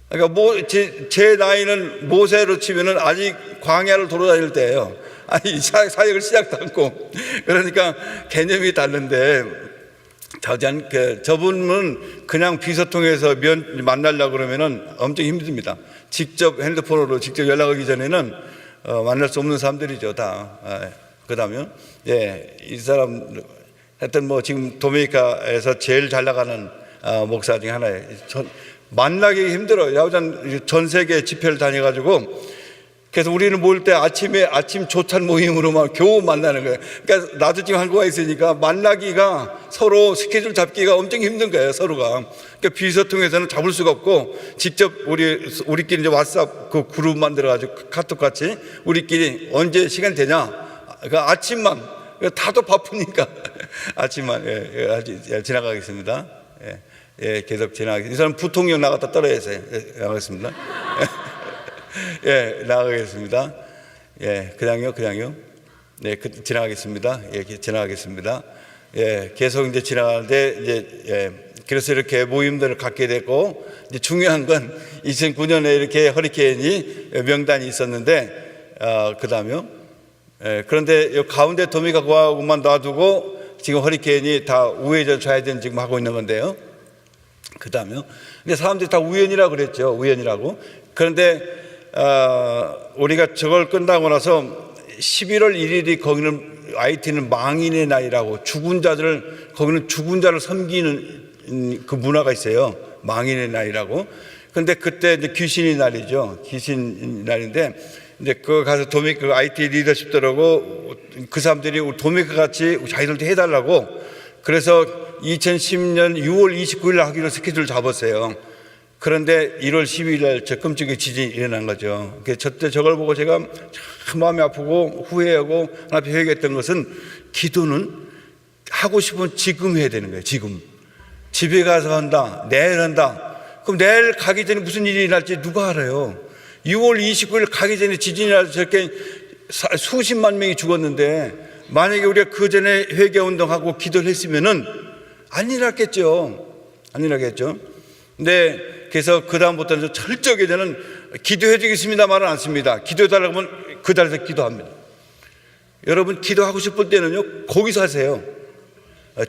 그러니까 제 나이는 모세로 치면은 아직 광야를 돌아다닐 때예요. 아니, 사역을 시작도 않고. 그러니까 개념이 다른데, 저분은 그냥 비서통해서 만나려고 그러면은 엄청 힘듭니다. 직접 핸드폰으로 직접 연락하기 전에는 만날 수 없는 사람들이죠, 다. 그 다음에, 이 사람, 하여튼 지금 도미니카에서 제일 잘 나가는 목사 중에 하나예요. 만나기 힘들어요. 전 세계 집회를 다녀가지고, 그래서 우리는 모일 때 아침 조찬 모임으로만 겨우 만나는 거예요. 그러니까 나도 지금 한국에 있으니까 만나기가, 서로 스케줄 잡기가 엄청 힘든 거예요, 서로가. 그러니까 비서통해서는 잡을 수가 없고, 직접 우리끼리 이제 왓츠앱 그 그룹 만들어가지고 카톡 같이 우리끼리 언제 시간 되냐? 그러니까 아침만, 다도 바쁘니까 아침만, 지나가겠습니다. 계속 지나가겠습니다. 이 사람 부통령 나갔다 떨어졌어요. 나가겠습니다. 나가겠습니다. 그냥요. 지나가겠습니다. 지나가겠습니다. 계속 이제 지나가는데, 그래서 이렇게 모임들을 갖게 됐고, 이제 중요한 건 2009년에 이렇게 허리케인이 명단이 있었는데, 그 다음에요. 그런데 가운데 도미니카 공화국만 놔두고 지금 허리케인이 다 우회전 좌회전 지금 하고 있는 건데요. 그 다음에요. 근데 사람들이 다 우연이라고 그랬죠. 우연이라고. 그런데, 우리가 저걸 끝나고 나서 11월 1일이 거기는 IT는 망인의 날이라고, 거기는 죽은 자를 섬기는 그 문화가 있어요. 망인의 날이라고. 근데 그때 이제 귀신의 날이죠. 귀신 날인데, 이제 가서 도미니카 IT 리더십들하고 그 사람들이 도미니카 같이 자기들도 해달라고, 그래서 2010년 6월 29일 날 하기로 스케줄을 잡았어요. 그런데 1월 12일 날 저 끔찍한 지진이 일어난 거죠. 저때 저걸 보고 제가 참 마음이 아프고 후회하고 하나님 회개했던 것은, 기도는 하고 싶으면 지금 해야 되는 거예요. 지금. 집에 가서 한다, 내일 한다. 그럼 내일 가기 전에 무슨 일이 날지 누가 알아요? 6월 29일 가기 전에 지진이 나서 저렇게 수십만 명이 죽었는데, 만약에 우리가 그 전에 회개운동하고 기도를 했으면은 안 일어났겠죠. 근데 그래서 그다음부터는 철저하게 저는 기도해 주겠습니다 말은 않습니다. 기도해달라고 하면 그 자리에서 기도합니다. 여러분, 기도하고 싶을 때는요, 거기서 하세요.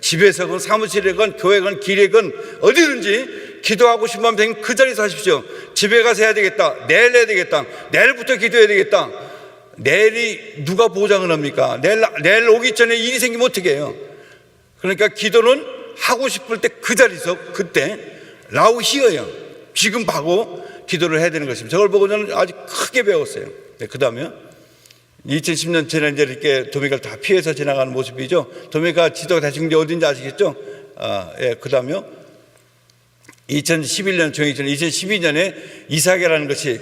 집에서건 사무실에건 교회건 길에건 어디든지 기도하고 싶으면 그 자리에서 하십시오. 집에 가서 해야 되겠다, 내일 해야 되겠다, 내일부터 기도해야 되겠다. 내일이 누가 보장을 합니까? 내일 오기 전에 일이 생기면 어떻게 해요? 그러니까 기도는 하고 싶을 때 그 자리에서, 그때 라우 히어요. 지금 하고 기도를 해야 되는 것입니다. 저걸 보고 저는 아주 크게 배웠어요. 그 다음에 2010년 전에 이제 이렇게 도미니카를 다 피해서 지나가는 모습이죠. 도미니카 지도가 대충 어딘지 아시겠죠? 그 다음에 2011년 정해기 전에 2012년에 이삭이라는 것이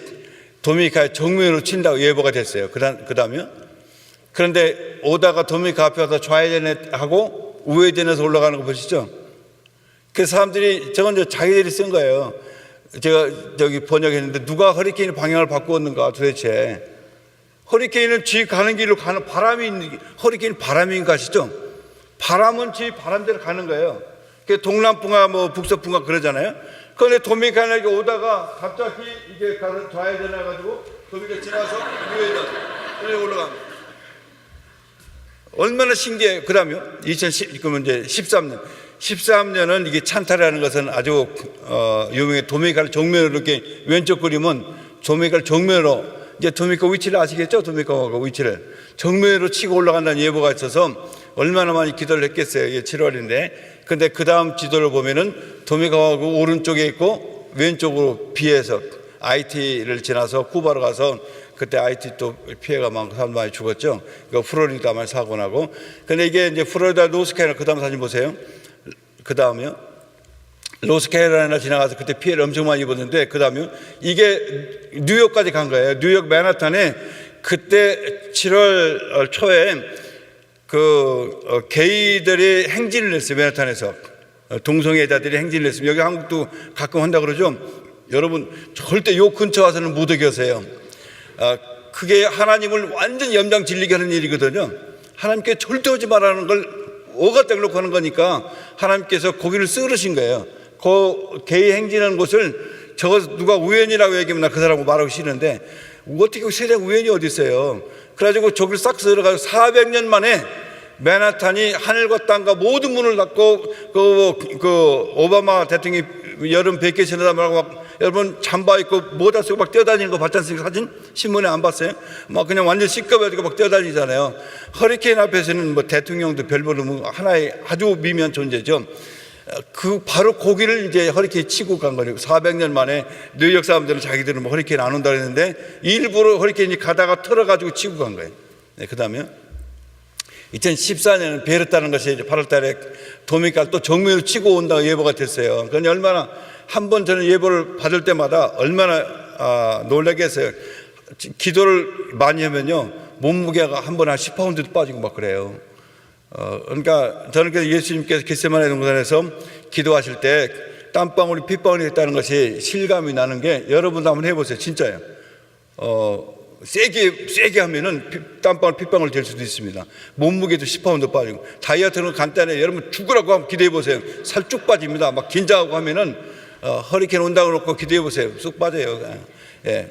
도미니카의 정면으로 친다고 예보가 됐어요. 그 다음에 그런데 오다가 도미니카 앞에 와서 좌회전에 하고 우회전해서 올라가는 거 보시죠? 그 사람들이, 저건 자기들이 쓴 거예요. 제가 저기 번역했는데, 누가 허리케인의 방향을 바꾸었는가 도대체. 허리케인은 지 가는 길로 가는 허리케인은 바람인 거 아시죠? 바람은 지 바람대로 가는 거예요. 동남풍과 북서풍과 그러잖아요. 그런데 도미니카에게 오다가 갑자기 이게 좌회전해 가지고 도미니카 지나서 우회전 올라갑니다. 얼마나 신기해요. 그러면 2013년 13년은 이게 찬타라는 것은 아주 유명해. 도미니카를 정면으로 이렇게 왼쪽 그림은 도미니카를 정면으로, 이제 도미니카 위치를 아시겠죠? 도미니카 위치를 정면으로 치고 올라간다는 예보가 있어서 얼마나 많이 기도를 했겠어요. 이게 7월인데. 근데 그 다음 지도를 보면은 도미니카하고 오른쪽에 있고 왼쪽으로 비해서 IT를 지나서 쿠바로 가서, 그때 IT 또 피해가 많고 사람 많이 죽었죠. 플로리다 많이 사고 나고. 근데 이게 이제 플로리다 노스캐롤라이나, 그 다음 사진 보세요. 그 다음에요. 노스캐롤라이나 지나가서 그때 피해를 엄청 많이 입었는데, 그 다음에 이게 뉴욕까지 간 거예요. 뉴욕 맨하탄에 그때 7월 초에 게이들이 행진을 했어요. 맨하탄에서 동성애자들이 행진을 했어요. 여기 한국도 가끔 한다 그러죠. 여러분 절대 요 근처 와서는 못 오겠어요. 그게 하나님을 완전 염장 질리게 하는 일이거든요. 하나님께 절대 오지 말라는 걸 오갔다 놓고 하는 거니까 하나님께서 거기를 쓰르신 거예요. 그 게이 행진하는 곳을 저거 누가 우연이라고 얘기하면 나 그 사람하고 말하고 싫은데, 어떻게 세상 우연이 어디 있어요. 그래가지고 저기를 싹 쓸어가지고 400년 만에 맨하탄이 하늘과 땅과 모든 문을 닫고 오바마 대통령이 여름 베이케이션 하다 말고 여러분 잠바 입고 모자 쓰고 막 뛰어다니는 거 봤지 않습니까? 사진 신문에 안 봤어요? 막 그냥 완전 시꺼매지고 막 뛰어다니잖아요. 허리케인 앞에서는 뭐 대통령도 별 모르는 하나의 아주 미미한 존재죠. 바로 거기를 이제 허리케인 치고 간 거예요. 400년 만에 뉴욕 사람들은 자기들은 뭐 허리케인 안 온다 그랬는데 일부러 허리케인이 가다가 털어가지고 치고 간 거예요. 네, 그 다음에 2014년은 베르타는 것이 이제 8월 달에 도미니카를 또 정면으로 치고 온다고 예보가 됐어요. 그러니 얼마나, 한 번 저는 예보를 받을 때마다 얼마나 놀라겠어요. 기도를 많이 하면요, 몸무게가 한 번에 한 10파운드도 빠지고 막 그래요. 그러니까 저는 예수님께서 겟세마네 동산에서 기도하실 때 땀방울이 핏방울이 됐다는 것이 실감이 나는 게, 여러분도 한번 해보세요. 진짜예요. 세게 하면은 땀방울 핏방울 될 수도 있습니다. 몸무게도 10파운드 빠지고. 다이어트는 간단해요. 여러분 죽으라고 한번 기도해 보세요. 살 쭉 빠집니다. 막 긴장하고 하면은 허리케인 온다고 놓고 기도해 보세요. 쑥 빠져요. 예.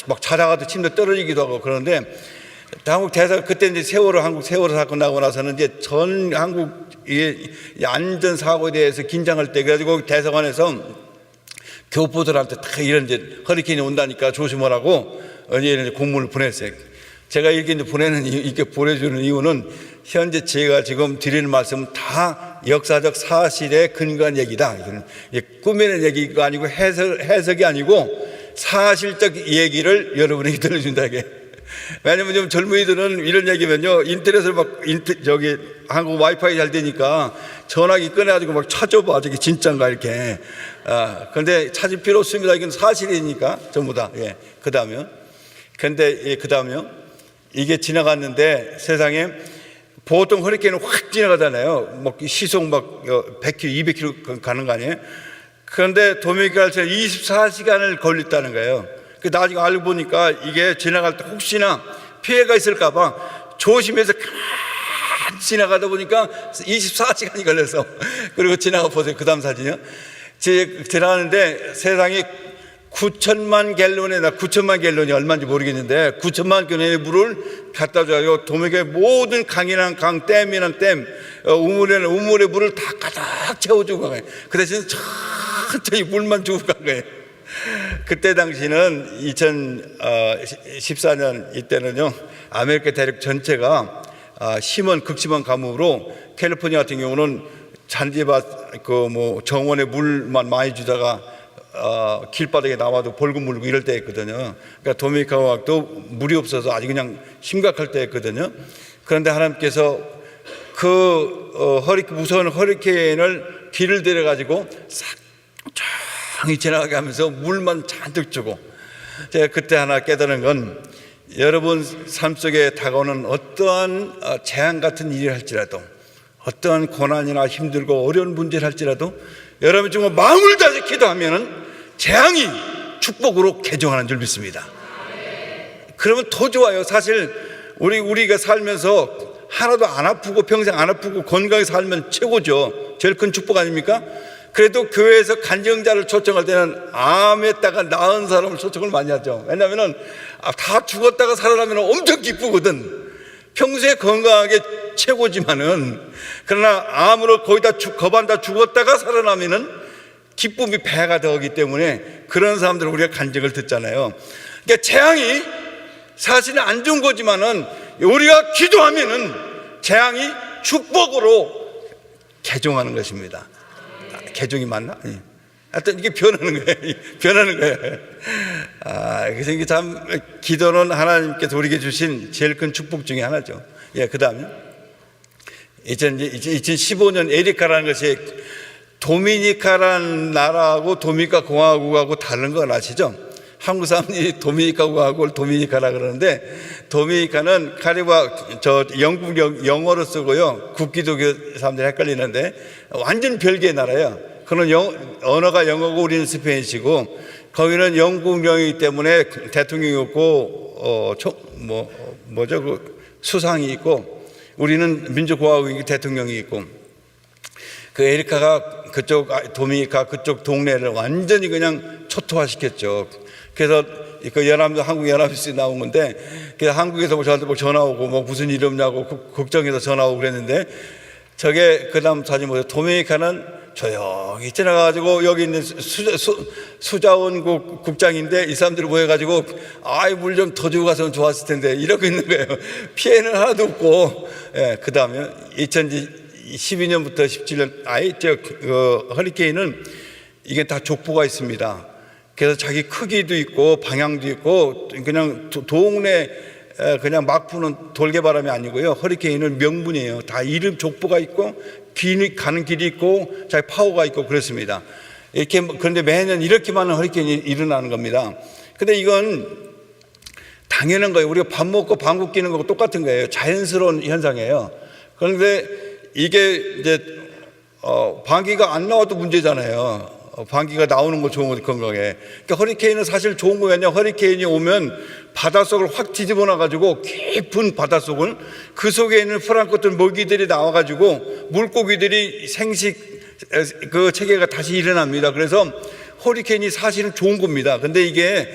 막 자다가도 침대 떨어지기도 하고. 그런데 한국 대사, 그때 이제 한국 세월호 사건 나고 나서는 이제 전 한국의 안전사고에 대해서 긴장할 때, 그래가지고 대사관에서 교포들한테 다 이런 이제 허리케인이 온다니까 조심하라고 이제 공문을 보냈어요. 제가 이렇게 이제 이렇게 보내주는 이유는, 현재 제가 지금 드리는 말씀은 다 역사적 사실에 근거한 얘기다. 이거는 꾸며낸 얘기가 아니고 해석이 아니고 사실적 얘기를 여러분에게 들려준다 이게. 왜냐면 좀 젊은이들은 이런 얘기면요, 인터넷을 막 한국 와이파이 잘 되니까 전화기 꺼내가지고 막 찾아봐. 저게 진짜인가 이렇게. 그런데 찾을 필요 없습니다. 이건 사실이니까 전부 다. 예. 그 다음에. 근데 그 다음에요. 이게 지나갔는데 세상에 보통 허리케인은 확 지나가잖아요. 막 시속 막 100km, 200km 가는 거 아니에요? 그런데 도미니카에서 24시간을 걸렸다는 거예요. 나중에 알고 보니까 이게 지나갈 때 혹시나 피해가 있을까봐 조심해서 가만히 지나가다 보니까 24시간이 걸려서, 그리고 지나가 보세요. 그 다음 사진이요. 지나가는데 세상에 9천만 갤론이 얼마인지 모르겠는데 9천만 갤론의 물을 갖다 줘요. 도미니카의 모든 강이나 강, 댐이나 댐, 우물의 물을 다 가득 채워주고 간 거예요. 그 대신 천천히 물만 주고 간 거예요. 그때 당시는 2014년 이때는요, 아메리카 대륙 전체가 극심한 가뭄으로, 캘리포니아 같은 경우는 잔디밭 정원에 물만 많이 주다가 길바닥에 나와도 벌금 물고 이럴 때였거든요. 그러니까 도미니카도 물이 없어서 아주 그냥 심각할 때였거든요. 그런데 하나님께서 무서운 허리케인을 길을 들여가지고 싹 조용히 지나가게 하면서 물만 잔뜩 주고, 제가 그때 하나 깨달은 건, 여러분 삶 속에 다가오는 어떠한 재앙 같은 일을 할지라도, 어떠한 고난이나 힘들고 어려운 문제를 할지라도 여러분이 정말 마음을 다해서 기도하면은 재앙이 축복으로 개종하는 줄 믿습니다. 그러면 더 좋아요. 사실 우리가 살면서 하나도 안 아프고 평생 안 아프고 건강히 살면 최고죠. 제일 큰 축복 아닙니까? 그래도 교회에서 간증자를 초청할 때는 암에다가 나은 사람을 초청을 많이 하죠. 왜냐하면 다 죽었다가 살아나면 엄청 기쁘거든. 평소에 건강하게 최고지만은, 그러나 암으로 거의 다 거반 다 죽었다가 살아나면은 기쁨이 배가 되기 때문에 그런 사람들은 우리가 간증을 듣잖아요. 그러니까 재앙이 사실은 안 좋은 거지만은 우리가 기도하면은 재앙이 축복으로 개종하는 것입니다. 개종이 맞나? 하여튼 이게 변하는 거예요. 변하는 거예요. 그래서 이게 참 기도는 하나님께서 우리에게 주신 제일 큰 축복 중에 하나죠. 예, 그 다음에 2015년 에리카라는 것이 도미니카라는 나라하고 도미니카 공화국하고 다른 건 아시죠? 한국 사람들이 도미니카 공화국을 도미니카라 그러는데, 도미니카는 카리브와 영국 영어로 쓰고요. 국기도교 사람들이 헷갈리는데 완전 별개의 나라예요. 그는 언어가 영어고 우리는 스페인시고, 거기는 영국령이기 때문에 대통령이 없고 수상이 있고, 우리는 민주공화국이 대통령이 있고, 그 에리카가 그쪽 도미니카 그쪽 동네를 완전히 그냥 초토화시켰죠. 그래서 그 한국 연합뉴스에 나온 건데, 그래서 한국에서 저한테 전화 오고 무슨 일 없냐고 걱정해서 전화 오고 그랬는데, 저게 그 다음 사진 보세요. 도미니카는 조용히 지나가가지고 여기 있는 수자원 국장인데 이 사람들이 모여가지고 물 좀 더 주고 갔으면 좋았을 텐데 이러고 있는 거예요. 피해는 하나도 없고. 예, 그 다음에 2012년부터 17년 허리케인은 이게 다 족보가 있습니다. 그래서 자기 크기도 있고 방향도 있고, 그냥 동네 그냥 막 부는 돌개바람이 아니고요. 허리케인은 명분이에요. 다 이름 족보가 있고 가는 길이 있고 자기 파워가 있고 그렇습니다. 그런데 매년 이렇게 많은 허리케인이 일어나는 겁니다. 근데 이건 당연한 거예요. 우리가 밥 먹고 방귀 뀌는 거고 똑같은 거예요. 자연스러운 현상이에요. 그런데 이게 이제 방귀가 안 나와도 문제잖아요. 방귀가 나오는 거 좋은 거 건강에. 그러니까 허리케인은 사실 좋은 거냐? 허리케인이 오면 바닷속을 확 뒤집어 놔가지고 깊은 바닷속을, 그 속에 있는 프랑크톤 먹이들이 나와가지고 물고기들이 생식 그 체계가 다시 일어납니다. 그래서 허리케인이 사실은 좋은 겁니다. 근데 이게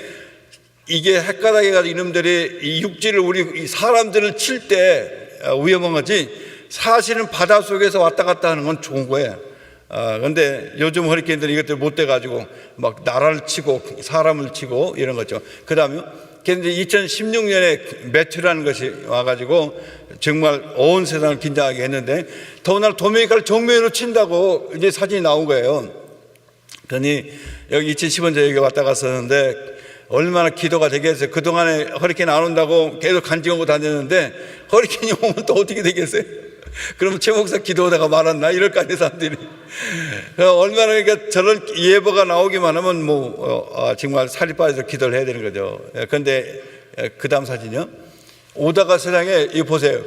헷가닥해 가지고 이놈들이 이 육지를 우리 사람들을 칠 때 위험한 거지, 사실은 바닷속에서 왔다 갔다 하는 건 좋은 거예요. 근데 요즘 허리케인들이 이것들 못 돼가지고 막 나라를 치고 사람을 치고 이런 거죠. 그 다음에 2016년에 매튜라는 것이 와가지고 정말 온 세상을 긴장하게 했는데, 더군다나 도미니카를 정면으로 친다고 이제 사진이 나온 거예요. 그러니 여기 2015년 여기 왔다 갔었는데 얼마나 기도가 되겠어요. 그동안에 허리케인 안 온다고 계속 간증하고 다녔는데 허리케인이 오면 또 어떻게 되겠어요? 그러면 최 목사 기도하다가 말았나? 이럴 거 아니에요, 사람들이. 얼마나 그러니까 저런 예보가 나오기만 하면 정말 살이 빠져서 기도를 해야 되는 거죠. 그런데 그 다음 사진이요. 오다가 세상에 이거 보세요.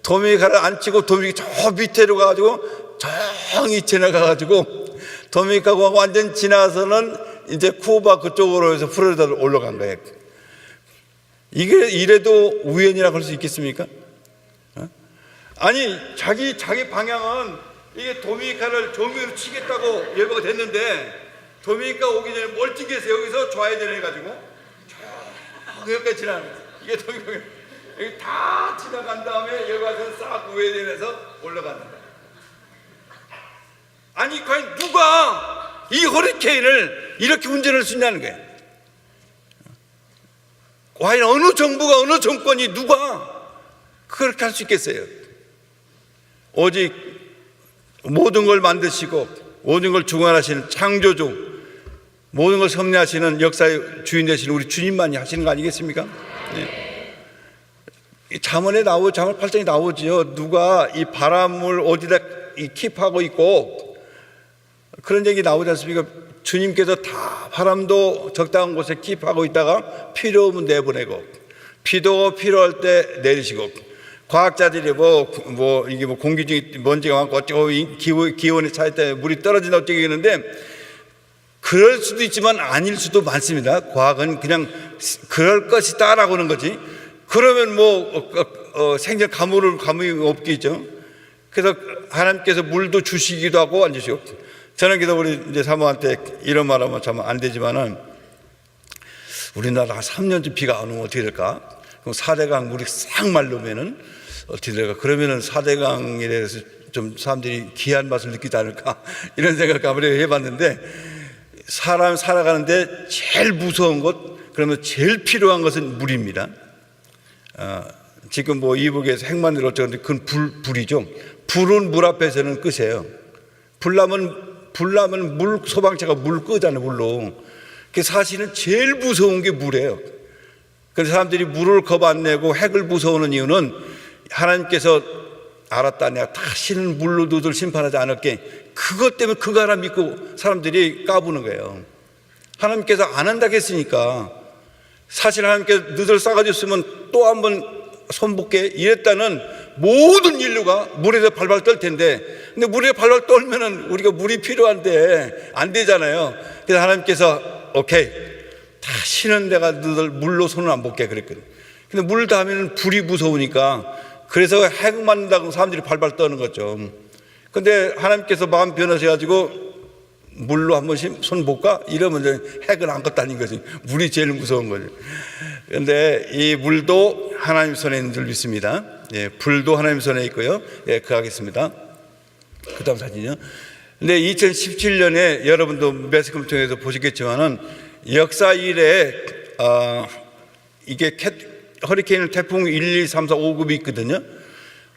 도미니카를 안 치고 도미니카 저 밑에로 가가지고 조용히 지나가가지고 도미니카 공화국 완전 지나서는 이제 쿠바 그쪽으로 해서 플로리다로 올라간 거예요. 이게 이래도 우연이라고 할 수 있겠습니까? 아니 자기 방향은 이게 도미니카를 정면으로 치겠다고 예보가 됐는데, 도미니카 오기 전에 멀찍이에서 여기서 좌회전 해가지고 여기까지 지나는 거예요. 이게 도미니카 여기 다 지나간 다음에 여기 와서 싹 우회전해서 올라가는 거예요. 아니 과연 누가 이 허리케인을 이렇게 운전할 수 있냐는 거예요. 과연 어느 정부가, 어느 정권이 누가 그렇게 할 수 있겠어요? 오직 모든 걸 만드시고 모든 걸 주관하시는 창조주, 모든 걸 섭리하시는 역사의 주인 되시는 우리 주님만이 하시는 거 아니겠습니까? 네. 잠언에 잠언 8장에 나오지요. 누가 이 바람을 어디다 킵하고 있고 그런 얘기 나오지 않습니까? 주님께서 다 바람도 적당한 곳에 킵하고 있다가 필요 없으면 내보내고, 비도 필요할 때 내리시고, 과학자들이 이게 공기 중에 먼지가 많고 어쩌고 기온이 차이 때문에 물이 떨어진다고 얘기하는데, 그럴 수도 있지만 아닐 수도 많습니다. 과학은 그냥 그럴 것이다라고 하는 거지. 그러면 생전 감흥이 없겠죠. 그래서 하나님께서 물도 주시기도 하고 안 주시고, 저는 그래도 우리 이제 사모한테 이런 말하면 참 안 되지만은 우리나라 한 3년쯤 비가 안 오면 어떻게 될까? 그럼 4대강 물이 싹 마르면은 어떻게 될까? 그러면은 4대강에 대해서 좀 사람들이 귀한 맛을 느끼지 않을까? 이런 생각 아무래도 해봤는데 사람 살아가는데 제일 무서운 것, 그러면 제일 필요한 것은 물입니다. 지금 뭐 이북에서 핵만 들었죠. 그건 불이죠. 불은 물 앞에서는 끝이에요. 불나면 물 소방차가 물 끄잖아요. 물로. 그 사실은 제일 무서운 게 물이에요. 그래서 사람들이 물을 겁 안 내고 핵을 무서워하는 이유는 하나님께서 알았다, 내가 다시는 물로 너들 심판하지 않을게. 그것 때문에 그거 하나 믿고 사람들이 까부는 거예요. 하나님께서 안 한다고 했으니까. 사실 하나님께서 너들 싸가지였으면 또 한 번 손볼게 이랬다는 모든 인류가 물에서 발발 떨 텐데, 근데 물에 발발 떨면은 우리가 물이 필요한데 안 되잖아요. 그래서 하나님께서 오케이, 다시는 내가 너들 물로 손을 안 볼게 그랬거든. 근데 물 다음에는 불이 무서우니까, 그래서 핵 맞는다고 사람들이 발발 떠는 거죠. 근데 하나님께서 마음 변하셔가지고 물로 한 번씩 손 볼까? 이러면 이제 핵은 아무것도 아닌 거지. 물이 제일 무서운 거죠. 그런데 이 물도 하나님 손에 있는 줄 믿습니다. 예, 불도 하나님 손에 있고요. 예, 그하겠습니다. 그 다음 사진이요. 근데 2017년에 여러분도 매스컴 통해서 보시겠지만은 역사 이래 이게 허리케인 태풍 1, 2, 3, 4, 5급이 있거든요.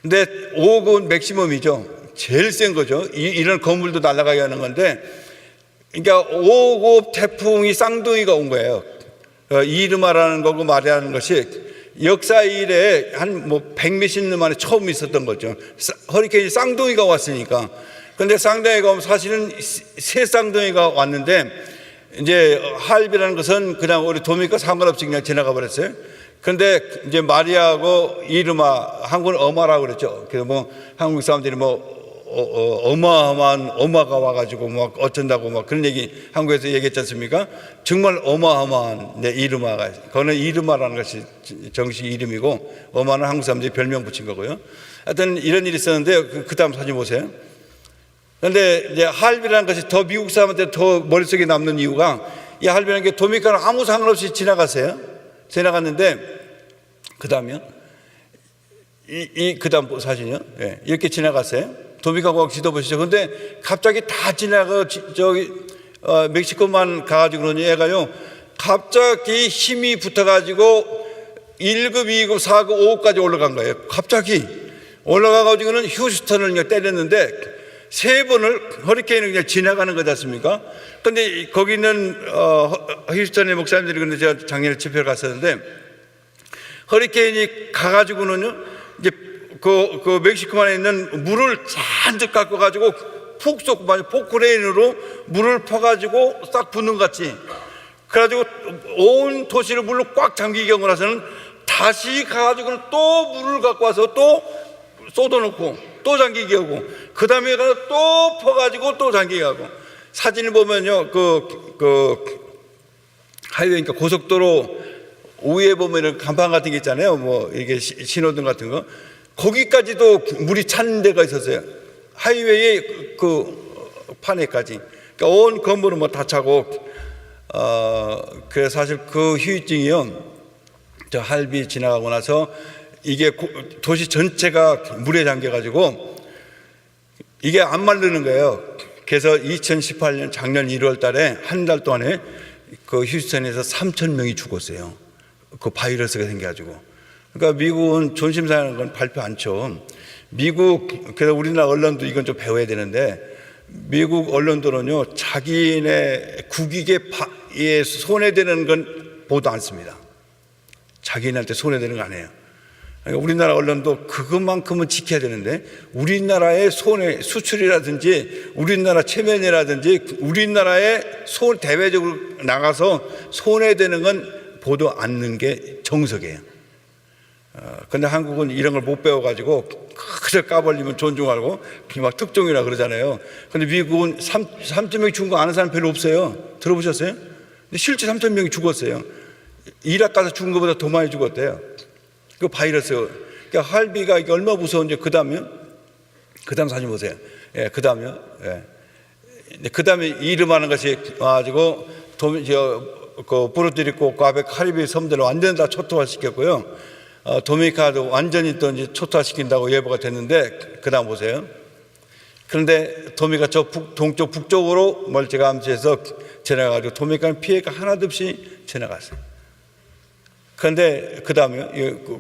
근데 5급은 맥시멈이죠. 제일 센 거죠. 이런 건물도 날아가게 하는 건데, 그러니까 5급 태풍이 쌍둥이가 온 거예요. 이르마라는 거고 말이라는 것이 역사 이래 한 뭐 100몇십 년 만에 처음 있었던 거죠. 허리케인이 쌍둥이가 왔으니까. 그런데 쌍둥이가 오면 사실은 세 쌍둥이가 왔는데, 이제 할비라는 것은 그냥 우리 도미니카 상관없이 그냥 지나가 버렸어요. 그런데 이제 마리아하고 이르마, 한국은 어마라고 그랬죠. 그래서 뭐 한국 사람들이 뭐 어마어마한 어마가 와가지고 막 어쩐다고 막 그런 얘기 한국에서 얘기했지 않습니까? 정말 어마어마한 이르마가, 그거는 이르마라는 것이 정식 이름이고, 어마는 한국 사람들이 별명 붙인 거고요. 하여튼 이런 일이 있었는데 그 다음 사진 보세요. 그런데 이제 할비라는 것이 더 미국 사람한테 더 머릿속에 남는 이유가, 이 할비라는 게 도미니카는 아무 상관없이 지나갔는데, 그 다음이요. 그 다음 사진이요. 예, 이렇게 지나갔어요. 도미니카 공화국 지도 보시죠. 근데 갑자기 다 지나가, 멕시코만 가가지고 그러니 얘가요, 갑자기 힘이 붙어가지고 1급, 2급, 4급, 5급까지 올라간 거예요. 갑자기 올라가가지고는 휴스턴을 그냥 때렸는데, 세 번을 허리케인을 그냥 지나가는 거지 않습니까? 근데 거기 있는 휴스턴의 목사님들이, 근데 제가 작년에 집회를 갔었는데, 허리케인이 가가지고는요, 이제 그 멕시코만에 있는 물을 잔뜩 갖고 가지고 푹 쏟고, 포크레인으로 물을 퍼가지고 싹 붓는 것 같이, 그래가지고 온 도시를 물로 꽉 잠기게 하고 나서는 다시 가가지고는 또 물을 갖고 와서 또 쏟아놓고 또 잠기게 하고, 그 다음에 가서 또 퍼가지고 또 잠기게 하고. 사진을 보면요, 하이웨이니까 고속도로 위에 보면은 간판 같은 게 있잖아요. 뭐 이게 신호등 같은 거. 거기까지도 물이 찬 데가 있었어요. 하이웨이의 그 판에까지. 그러니까 온 건물은 뭐 다 차고, 그래서 사실 그 휴유증이요, 저 할비 지나가고 나서 이게 도시 전체가 물에 잠겨가지고 이게 안 마르는 거예요. 그래서 2018년 작년 1월 달에 한 달 동안에 그 휴스턴에서 3,000명이 죽었어요. 그 바이러스가 생겨가지고. 그러니까 미국은 존심상하는 건 발표 안 쳐. 미국, 그래서 우리나라 언론도 이건 좀 배워야 되는데, 미국 언론들은요, 자기네 국익에 손해되는 건 보도 않습니다. 자기네한테 손해되는 거 안 해요. 그러니까 우리나라 언론도 그것만큼은 지켜야 되는데, 우리나라의 수출이라든지 우리나라 체면이라든지 우리나라의 대외적으로 나가서 손해되는 건 보도 않는 게 정석이에요. 근데 한국은 이런 걸 못 배워가지고 그저 까벌리면 존중하고 막 특종이라 그러잖아요. 근데 미국은 3,000명이 죽은 거 아는 사람 별로 없어요. 들어보셨어요? 근데 실제 3,000명이 죽었어요. 이라크 가서 죽은 것보다 더 많이 죽었대요. 그 바이러스. 그러니까 할비가 이게 얼마나 무서운지. 그 다음 사진 보세요. 예, 그 다음요. 예. 그 다음에 이름하는 것이 와가지고 푸르토리코, 과베, 카리비 섬들을 완전히 다 초토화시켰고요. 도미니카도 완전히 또 이제 초토화시킨다고 예보가 됐는데, 그 다음 보세요. 그런데 도미니카 동쪽 북쪽으로 멀찌가 감지해서 지나가가지고 도미니카는 피해가 하나도 없이 지나갔어요. 그런데 그 다음에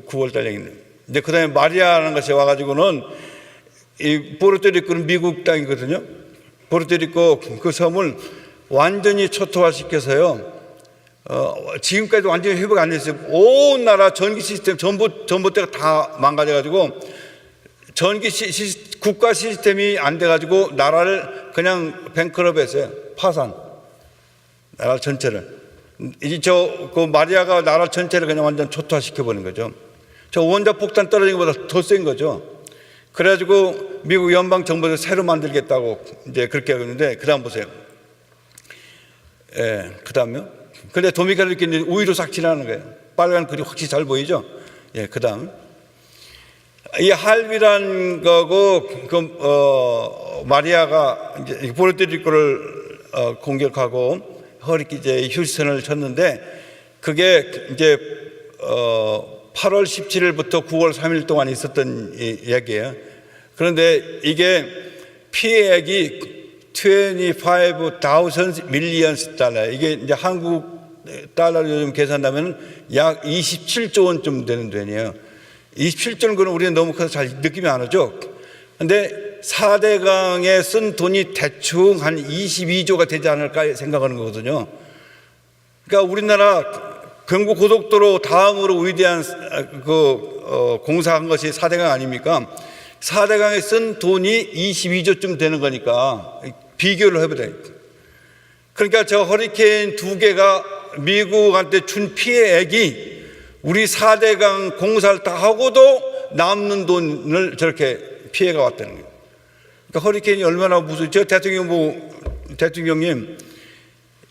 9월달 얘기는 이제 그 다음에 마리아라는 것이 와가지고는 이 포르토리코는 미국 땅이거든요. 포르토리코 그 섬을 완전히 초토화시켜서요. 지금까지 완전히 회복이 안 됐어요. 온 나라 전기 시스템 전봇대가 다 망가져가지고 국가 시스템이 안 돼가지고 나라를 그냥 뱅크럽했어요. 파산. 나라 전체를. 그 마리아가 나라 전체를 그냥 완전 초토화시켜버린 거죠. 저 원자 폭탄 떨어진 것보다 더 센 거죠. 그래가지고 미국 연방 정부에서 새로 만들겠다고 이제 그렇게 하는데, 그 다음 보세요. 예, 그 다음요. 근데 도미니카를 이렇게 우위로 싹 지나는 거예요. 빨간 글이 확실히 잘 보이죠? 예, 그 다음. 이 할비란 거고, 마리아가 이제 포르토리코를 공격하고 이제 휴스턴을 쳤는데, 그게 이제 8월 17일부터 9월 3일 동안 있었던 이야기예요. 그런데 이게 피해액이 25,000 밀리언스 달러, 이게 이제 한국 달러로 요즘 계산하면 약 27조 원쯤 되는 돈이에요. 27조는 그건 우리는 너무 커서 잘 느낌이 안 오죠. 근데 4대강에 쓴 돈이 대충 한 22조가 되지 않을까 생각하는 거거든요. 그러니까 우리나라 경부 고속도로 다음으로 위대한 공사한 것이 4대강 아닙니까? 4대강에 쓴 돈이 22조쯤 되는 거니까 비교를 해보자. 그러니까 저 허리케인 두 개가 미국한테 준 피해액이 우리 4대강 공사를 다 하고도 남는 돈을 저렇게 피해가 왔다는 거예요. 그러니까 허리케인이 얼마나 저 대통령님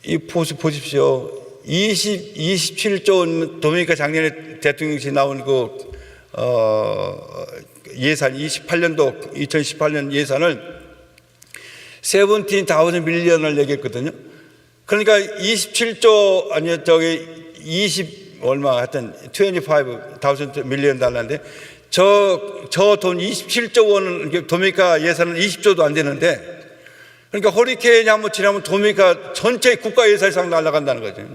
이 보십시오. 27조 도미니카 작년에 대통령실이 나온 예산 2018년 예산을 17,000 밀리언을 얘기했거든요. 그러니까 27조 아니 저기 20 얼마 하여튼 25,000 밀리언 달러인데 저 돈 27조 원은 도미니카 예산은 20조도 안 되는데, 그러니까 허리케인이 한번 지나면 도미니카 전체 국가 예산상 날아간다는 거죠.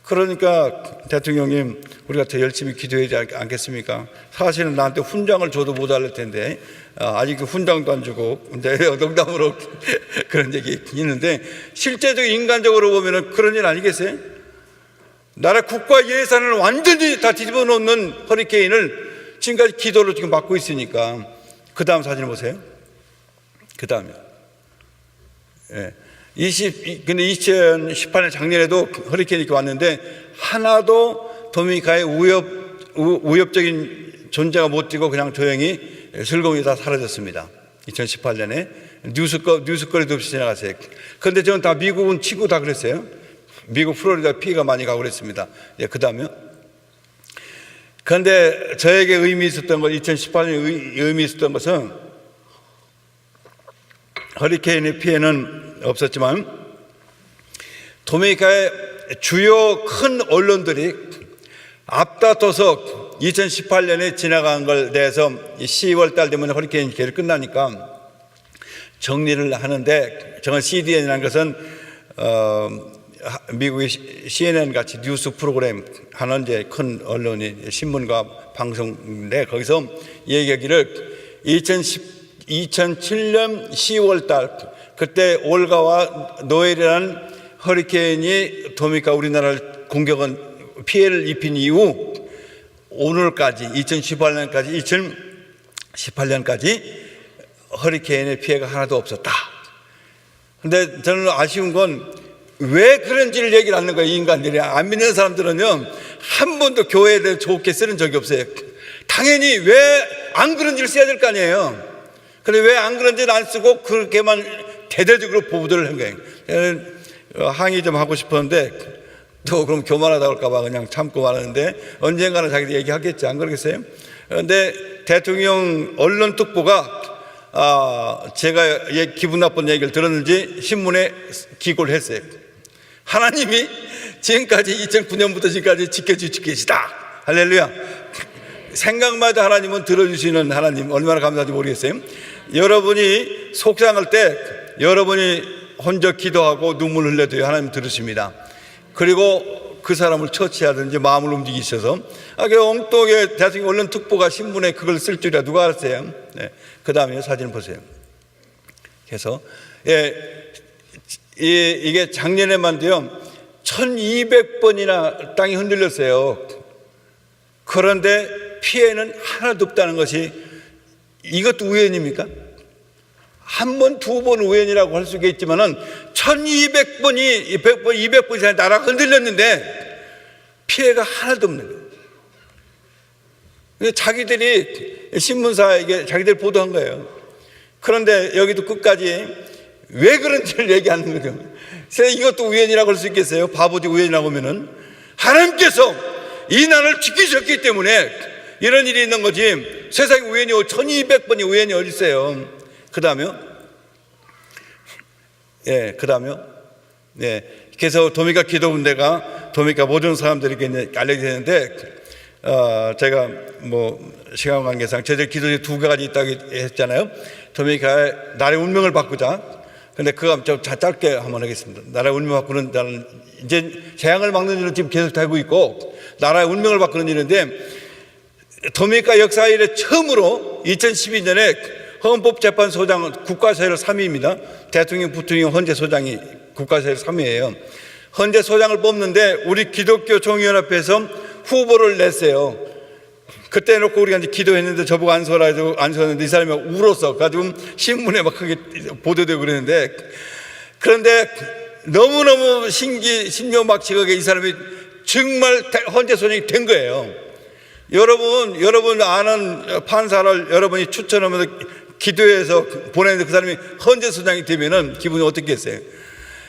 그러니까 대통령님 우리가 더 열심히 기도해야 하지 않겠습니까? 사실은 나한테 훈장을 줘도 모자랄 텐데 아직 훈장도 안 주고 이제 농담으로 그런 얘기 있는데, 실제적으로 인간적으로 보면은 그런 일 아니겠어요? 나라 국가 예산을 완전히 다 뒤집어 놓는 허리케인을 지금까지 기도로 지금 막고 있으니까. 그 다음 사진을 보세요. 그 다음에. 예. 근데 2018년 작년에도 허리케인이 이렇게 왔는데 하나도 도미니카의 위협적인 존재가 못 뛰고 그냥 조용히 슬금이 다 사라졌습니다. 2018년에 뉴스거리도 없이 지나갔어요. 그런데 저는 다 미국은 치고 다 그랬어요. 미국 플로리다 피해가 많이 가고 그랬습니다. 예, 그 다음에. 그런데 저에게 의미 있었던 것, 2018년에 의미 있었던 것은 허리케인의 피해는 없었지만 도미니카의 주요 큰 언론들이 앞다퉈서 2018년에 지나간 걸 대해서 10월 달 되면 허리케인 계획이 끝나니까 정리를 하는데, 저건 CDN이라는 것은 미국의 CNN 같이 뉴스 프로그램 하는 이제 큰 언론이 신문과 방송인데, 거기서 얘기하기를 2007년 10월 달 그때 올가와 노엘이라는 허리케인이 도미니카 우리나라를 피해를 입힌 이후 오늘까지 2018년까지 허리케인의 피해가 하나도 없었다. 근데 저는 아쉬운 건 왜 그런지를 얘기를 하는 거예요. 인간들이 안 믿는 사람들은요 한 번도 교회에 대해 좋게 쓰는 적이 없어요. 당연히 왜 안 그런지를 써야 될 거 아니에요. 근데 왜 안 그런지를 안 쓰고 그렇게만 대대적으로 보도를 한 거예요. 항의 좀 하고 싶었는데 또 그럼 교만하다 할까봐 그냥 참고 말하는데, 언젠가는 자기들 얘기하겠지, 안 그러겠어요? 그런데 대통령 언론 특보가 제가 기분 나쁜 얘기를 들었는지 신문에 기고를 했어요. 하나님이 지금까지 2009년부터 지금까지 지켜주시고 계시다. 할렐루야. 생각마다 하나님은 들어주시는 하나님, 얼마나 감사한지 모르겠어요. 여러분이 속상할 때 여러분이 혼자 기도하고 눈물 흘려도 하나님 들으십니다. 그리고 그 사람을 처치하든지 마음을 움직이셔서 그 엉뚱하게 대통령 언론 특보가 신문에 그걸 쓸 줄이야 누가 알았어요. 네. 그 다음에 사진 보세요. 그래서 이게 작년에만도요 1200번이나 땅이 흔들렸어요. 그런데 피해는 하나도 없다는 것이, 이것도 우연입니까? 한 번, 두 번 우연이라고 할 수 있겠지만은 1200번이 100번, 200번 이상 나라가 흔들렸는데 피해가 하나도 없는 거예요. 자기들이 신문사에게 자기들 보도한 거예요. 그런데 여기도 끝까지 왜 그런지를 얘기하는 거죠. 이것도 우연이라고 할 수 있겠어요? 바보지 우연이라고 하면은 하나님께서 이 나라를 지키셨기 때문에 이런 일이 있는 거지, 세상에 우연이 1200번이 우연이 어디 있어요. 그 다음에요. 그래서 도미카 기도군대가 도미카 모든 사람들에게 알려야 되는데, 제가 시간 관계상 저희들 기도에 두 가지 있다고 했잖아요. 도미카의 나라의 운명을 바꾸자. 근데 그거 좀 짧게 한번 하겠습니다. 나라의 운명을 바꾸는, 나는 이제 재앙을 막는 일은 지금 계속 되고 있고, 나라의 운명을 바꾸는 일인데, 도미카 역사 이래 처음으로 2012년에 헌법재판소장은 국가세율 3위입니다. 대통령, 부통령, 헌재소장이 국가세율 3위예요. 헌재소장을 뽑는데 우리 기독교 종교연합회에서 후보를 냈어요. 그때 놓고 우리가 이제 기도했는데 저보고 안 서라 해서 안 서는데 이 사람이 막 울었어. 가지고 신문에 막 크게 보도되고 그랬는데, 그런데 너무너무 신묘막측하게 이 사람이 정말 헌재소장이 된 거예요. 여러분 아는 판사를 여러분이 추천하면서 기도해서 보내는데 그 사람이 헌재소장이 되면은 기분이 어떻겠어요?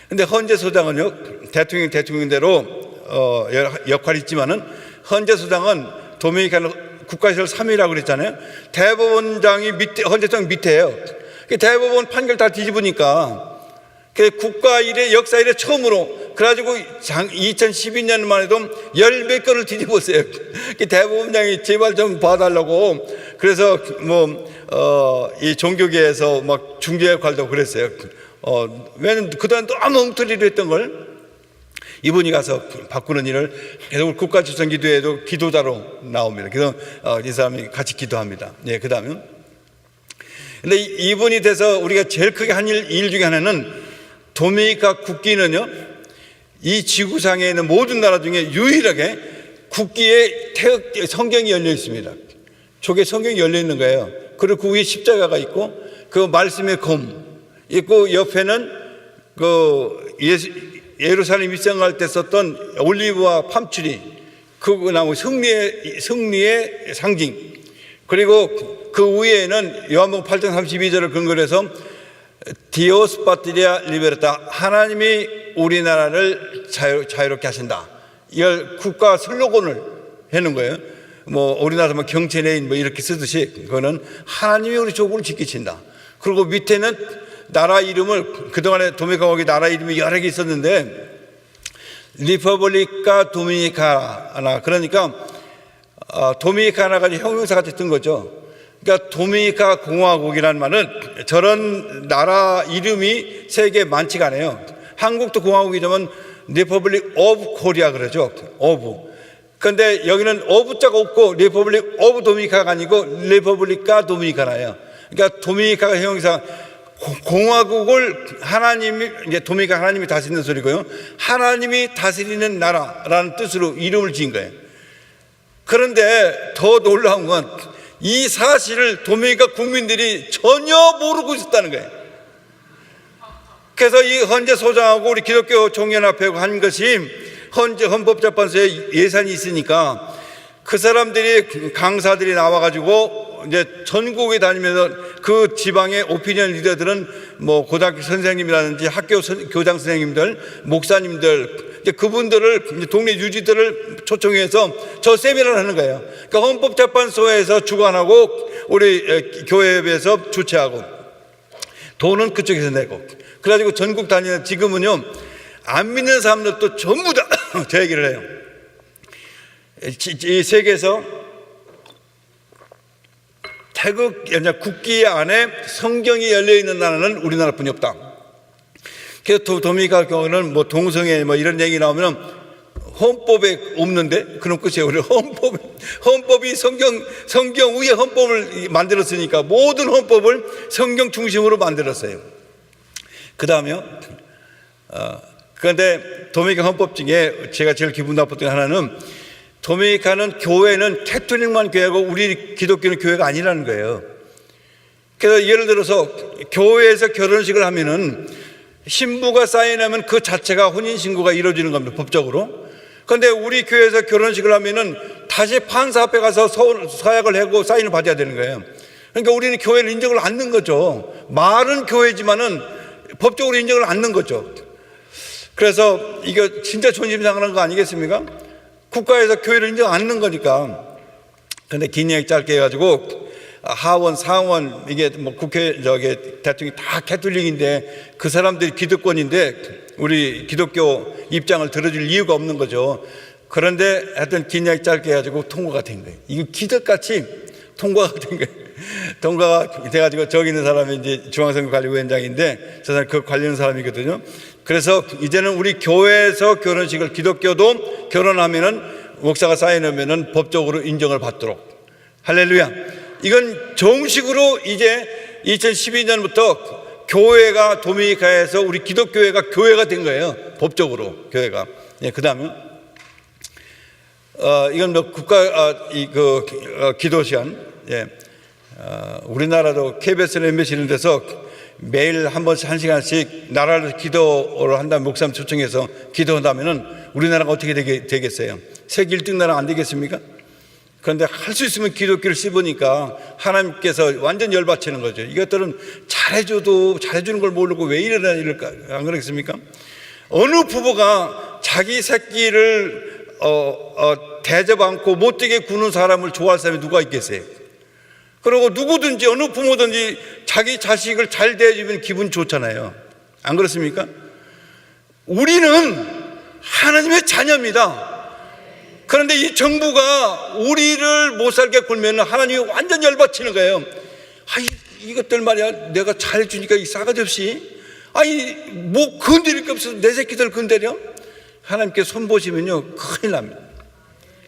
근데 헌재소장은요, 대통령대로 역할이 있지만은 헌재소장은 도미니카는 국가시설 3위라고 그랬잖아요. 대법원장이 헌재소장 밑에예요. 대법원 판결 다 뒤집으니까 국가 일의 역사 일에 처음으로 그래가지고 2012년만 해도 10몇 건을 뒤집었어요. 대법원장이 제발 좀 봐달라고. 그래서 이 종교계에서 막 중재 역할도 그랬어요. 왜냐면 그동안 너무 엉터리로 했던 걸 이분이 가서 바꾸는 일을, 그래서 국가주선 기도에도 기도자로 나옵니다. 그래서 이 사람이 같이 기도합니다. 그 다음에 근데 이분이 돼서 우리가 제일 크게 한 일 중에 하나는, 도미니카 국기는요, 이 지구상에 있는 모든 나라 중에 유일하게 국기에 성경이 열려 있습니다. 저게 성경이 열려 있는 거예요. 그리고 그 위에 십자가가 있고, 그 말씀의 검 있고, 옆에는 예루살렘 입성할 때 썼던 올리브와 팜추리, 그 나무 승리의 상징. 그리고 그 위에는 요한복음 8장 32절을 근거로 해서 디오스 파트리아 리베르타, 하나님이 우리나라를 자유롭게 하신다. 이걸 국가 슬로건을 해놓은 거예요. 우리나라 경체내인 이렇게 쓰듯이, 그거는 하나님이 우리 조국을 지키신다. 그리고 밑에는 나라 이름을, 그동안에 도미니카 거기 나라 이름이 여러 개 있었는데, 리퍼블리카 도미니카나, 그러니까 도미니카나가 형용사 같이 뜬 거죠. 그러니까 도미니카 공화국이라는 말은 저런 나라 이름이 세계에 많지가 않아요. 한국도 공화국이지만 리퍼블릭 오브 코리아 그러죠. 오브. 그런데 여기는 오브자가 없고 리퍼블릭 오브 도미니카가 아니고 리퍼블리카 도미니카나예요. 그러니까 도미니카가 형용사, 공화국을 하나님이, 이제 도미니카 하나님이 다스리는 소리고요. 하나님이 다스리는 나라라는 뜻으로 이름을 지은 거예요. 그런데 더 놀라운 건 이 사실을 도미니카 국민들이 전혀 모르고 있었다는 거예요. 그래서 이 헌재소장하고 우리 기독교 종교연합회가 한 것이, 헌법재판소에 예산이 있으니까 그 사람들이, 강사들이 나와가지고 이제 전국에 다니면서 그 지방의 오피니언 리더들은 고등학교 선생님이라든지 학교 교장 선생님들, 목사님들, 이제 그분들을, 동네 유지들을 초청해서 저 세미나를 하는 거예요. 그러니까 헌법재판소에서 주관하고 우리 교회에서 주최하고 돈은 그쪽에서 내고 그래가지고 전국 다니는 지금은요 안 믿는 사람들도 전부 다 저 얘기를 해요. 이 세계에서 태극 국기 안에 성경이 열려 있는 나라는 우리나라뿐이 없다. 그래서 도미니카 경우는 뭐 동성애 뭐 이런 얘기 나오면 헌법에 없는데 그럼 끝이에요. 우리 헌법이 성경 위에 헌법을 만들었으니까 모든 헌법을 성경 중심으로 만들었어요. 그 다음에요. 그런데 도미니카 헌법 중에 제가 제일 기분 나빴던 하나는 도미니카는 교회는 캐톨릭만 교회고 우리 기독교는 교회가 아니라는 거예요. 그래서 예를 들어서 교회에서 결혼식을 하면은 신부가 사인하면 그 자체가 혼인신고가 이루어지는 겁니다, 법적으로. 그런데 우리 교회에서 결혼식을 하면은 다시 판사 앞에 가서 서약을 하고 사인을 받아야 되는 거예요. 그러니까 우리는 교회를 인정을 않는 거죠. 말은 교회지만은 법적으로 인정을 않는 거죠. 그래서 이거 진짜 존심상하는 거 아니겠습니까? 국가에서 교회를 인정 않는 거니까. 근데 긴 얘기 짧게 해가지고 하원, 상원 이게 뭐 국회 대통령이 다 캐톨릭인데 그 사람들이 기득권인데 우리 기독교 입장을 들어줄 이유가 없는 거죠. 그런데 하여튼 긴 얘기 짧게 해가지고 통과가 된 거예요. 이거 기적같이 통과가 된 거예요. 통과가 돼가지고 저기 있는 사람이 이제 중앙선거관리위원장인데 저 사람 그 관련 사람이거든요. 그래서 이제는 우리 교회에서 결혼식을 기독교도 결혼하면은 목사가 사인하면은 법적으로 인정을 받도록. 할렐루야. 이건 정식으로 이제 2012년부터 교회가 도미니카에서 우리 기독교회가 교회가 된 거예요. 법적으로 교회가. 예, 그다음에 이건 뭐 국가 기도 시간. 예. 우리나라도 KBS나 MBC 이런 데서 매일 한 번씩 1시간씩 나라를 기도를 한다면 목사님 초청해서 기도한다면은 우리나라가 어떻게 되겠어요? 세계 1등 나라 안 되겠습니까? 그런데 할 수 있으면 기독교를 씹으니까 하나님께서 완전 열받치는 거죠. 이것들은 잘해줘도 잘해주는 걸 모르고 왜 이럴까? 안 그렇습니까? 어느 부부가 자기 새끼를 대접 않고 못되게 구는 사람을 좋아할 사람이 누가 있겠어요? 그리고 누구든지 어느 부모든지 자기 자식을 잘 대해주면 기분 좋잖아요. 안 그렇습니까? 우리는 하나님의 자녀입니다. 그런데 이 정부가 우리를 못 살게 굴면 하나님이 완전 열받치는 거예요. 이것들 말이야 내가 잘해주니까 이 싸가지 없이 뭐 건드릴 게 없어서 내 새끼들 건드려? 하나님께 손보시면요 큰일 납니다.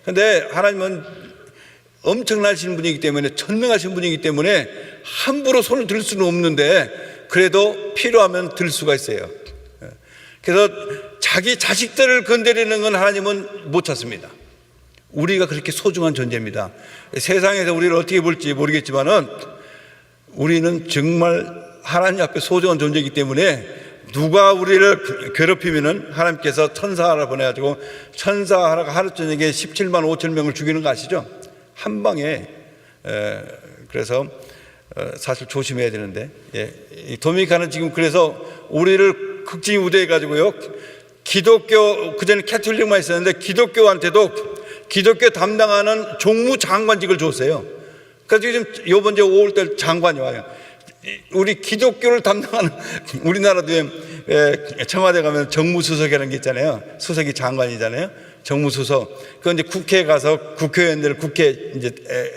그런데 하나님은 엄청나신 분이기 때문에 전능하신 분이기 때문에 함부로 손을 들 수는 없는데 그래도 필요하면 들 수가 있어요. 그래서 자기 자식들을 건드리는 건 하나님은 못 찾습니다. 우리가 그렇게 소중한 존재입니다. 세상에서 우리를 어떻게 볼지 모르겠지만은 우리는 정말 하나님 앞에 소중한 존재이기 때문에 누가 우리를 괴롭히면은 하나님께서 천사 하나 보내가지고 천사 하나가 하루 저녁에 17만 5천 명을 죽이는 거 아시죠? 한 방에. 그래서 사실 조심해야 되는데, 이 도미니카는 지금 그래서 우리를 극진히 우대해 가지고요 기독교, 그전에 캐톨릭만 있었는데 기독교한테도 기독교 담당하는 종무장관직을 줬어요. 그래서 지금 이번 주 5월달 장관이 와요. 우리 기독교를 담당하는 우리나라도 청와대 가면 정무수석이라는 게 있잖아요. 수석이 장관이잖아요. 정무수석. 그 이제 국회에 가서 국회의원들 국회 이제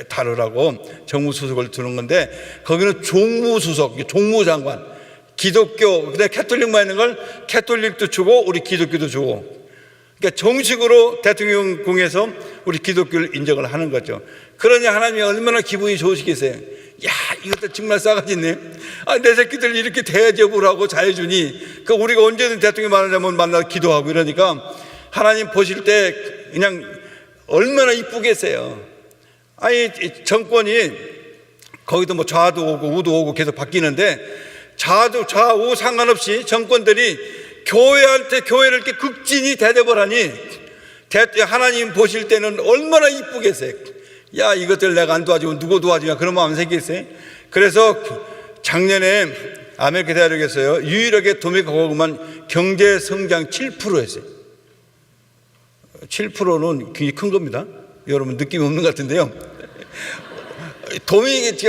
다루라고 정무수석을 두는 건데 거기는 종무수석, 종무장관. 기독교, 그다음에 캐톨릭만 있는 걸 캐톨릭도 주고 우리 기독교도 주고. 그러니까 정식으로 대통령궁에서 우리 기독교를 인정을 하는 거죠. 그러니 하나님이 얼마나 기분이 좋으시겠어요. 야, 이것도 정말 싸가지 있네. 내 새끼들 이렇게 대접을 하고 잘해주니 우리가 언제든 대통령 만나자면 만나서 기도하고 이러니까 하나님 보실 때 그냥 얼마나 이쁘겠어요. 정권이 거기도 뭐 좌도 오고 우도 오고 계속 바뀌는데 좌우 상관없이 정권들이 교회를 이렇게 극진히 대접을 하니 하나님 보실 때는 얼마나 이쁘겠어요. 야, 이것들 내가 안 도와주면 누구 도와주냐 그런 마음 생기겠어요. 그래서 작년에 아메리카 대학에서요 유일하게 도미니카 공화국만 경제 성장 7%였어요. 7%는 굉장히 큰 겁니다. 여러분 느낌이 없는 것 같은데요.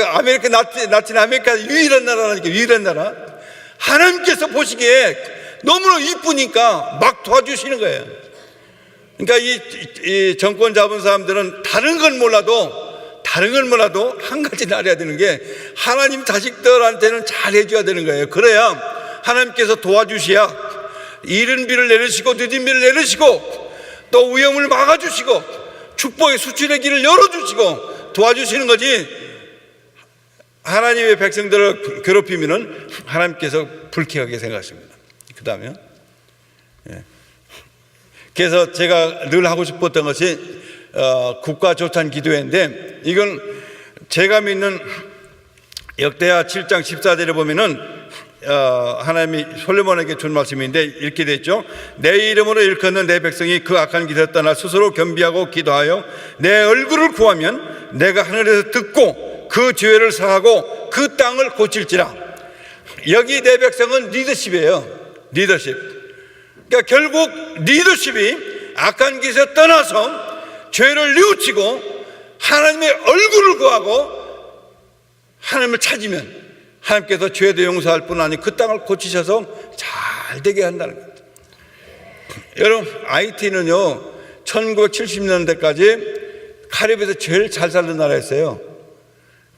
아메리카, 라틴 아메리카 유일한 나라라니까, 유일한 나라. 하나님께서 보시기에 너무나 이쁘니까 막 도와주시는 거예요. 그러니까 이 정권 잡은 사람들은 다른 건 몰라도 한 가지는 알아야 되는 게 하나님 자식들한테는 잘 해줘야 되는 거예요. 그래야 하나님께서 도와주셔야 이른 비를 내리시고 늦은 비를 내리시고 또 위험을 막아주시고 축복의 수출의 길을 열어주시고 도와주시는 거지, 하나님의 백성들을 괴롭히면은 하나님께서 불쾌하게 생각하십니다. 그 다음에 그래서 제가 늘 하고 싶었던 것이 국가조찬 기도회인데, 이건 제가 믿는 역대하 7장 14절에 보면은 하나님이 솔로몬에게 준 말씀인데 이렇게 됐죠. 내 이름으로 일컫는 내 백성이 그 악한 길에서 떠나 스스로 겸비하고 기도하여 내 얼굴을 구하면 내가 하늘에서 듣고 그 죄를 사하고 그 땅을 고칠지라. 여기 내 백성은 리더십이에요. 리더십. 그러니까 결국 리더십이 악한 길에서 떠나서 죄를 뉘우치고 하나님의 얼굴을 구하고 하나님을 찾으면 하나님께서 죄도 용서할 뿐 아니라 그 땅을 고치셔서 잘 되게 한다는 겁니다. 여러분, IT는요 1970년대까지 카리브에서 제일 잘 살던 나라였어요.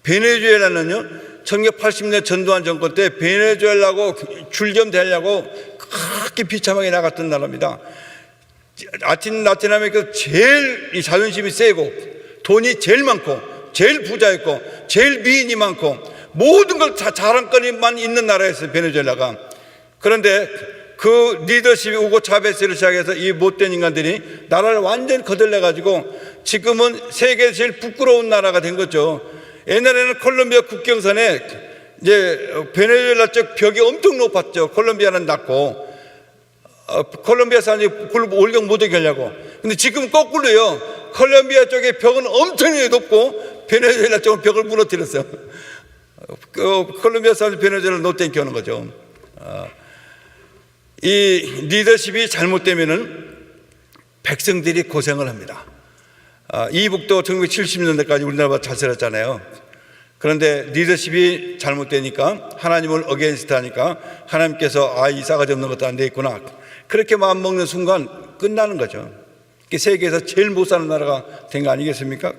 베네수엘라는요 1980년 전두환 정권 때 베네수엘라고 줄겸 되려고 그렇게 비참하게 나갔던 나라입니다. 라틴 아메리카에서 제일 이 자존심이 세고 돈이 제일 많고 제일 부자였고 제일 미인이 많고 모든 걸 다 자랑거리만 있는 나라였어요, 베네수엘라가. 그런데 그 리더십이 우고 차베스를 시작해서 이 못된 인간들이 나라를 완전히 거들려가지고 지금은 세계에서 제일 부끄러운 나라가 된 거죠. 옛날에는 콜롬비아 국경선에 이제 베네수엘라 쪽 벽이 엄청 높았죠. 콜롬비아는 낮고 콜롬비아 사람들이 올경 못하게 하려고. 근데 지금 거꾸로요. 콜롬비아 쪽의 벽은 엄청나게 높고 베네수엘라 쪽은 벽을 무너뜨렸어요. 콜롬비아 사람들이 베네수엘라를 노땡겨 하는 거죠. 이 리더십이 잘못되면은 백성들이 고생을 합니다. 이북도 1970년대까지 우리나라보다 잘 살았잖아요. 그런데 리더십이 잘못되니까 하나님을 어게인스트 하니까 하나님께서 이 싸가지 없는 것도 안 되겠구나, 그렇게 마음먹는 순간 끝나는 거죠. 세계에서 제일 못 사는 나라가 된 거 아니겠습니까?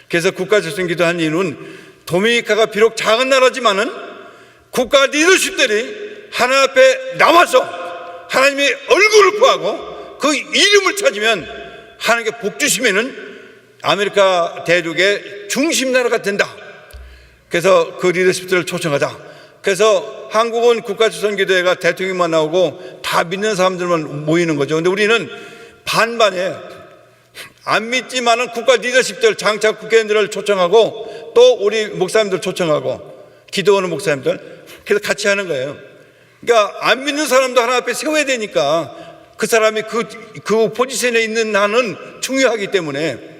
그래서 국가조정 기도한 이유는 도미니카가 비록 작은 나라지만은 국가 리더십들이 하나님 앞에 나와서 하나님의 얼굴을 구하고 그 이름을 찾으면 하나님께 복 주시면은 아메리카 대륙의 중심 나라가 된다. 그래서 그 리더십들을 초청하자. 그래서 한국은 국가조선기도회가 대통령만 나오고 다 믿는 사람들만 모이는 거죠. 근데 우리는 반반이에요. 안 믿지만은 국가 리더십들, 장차 국회의원들을 초청하고 또 우리 목사님들 초청하고 기도하는 목사님들, 그래서 같이 하는 거예요. 그러니까 안 믿는 사람도 하나 앞에 세워야 되니까 그 사람이 그 포지션에 있는 한은 중요하기 때문에.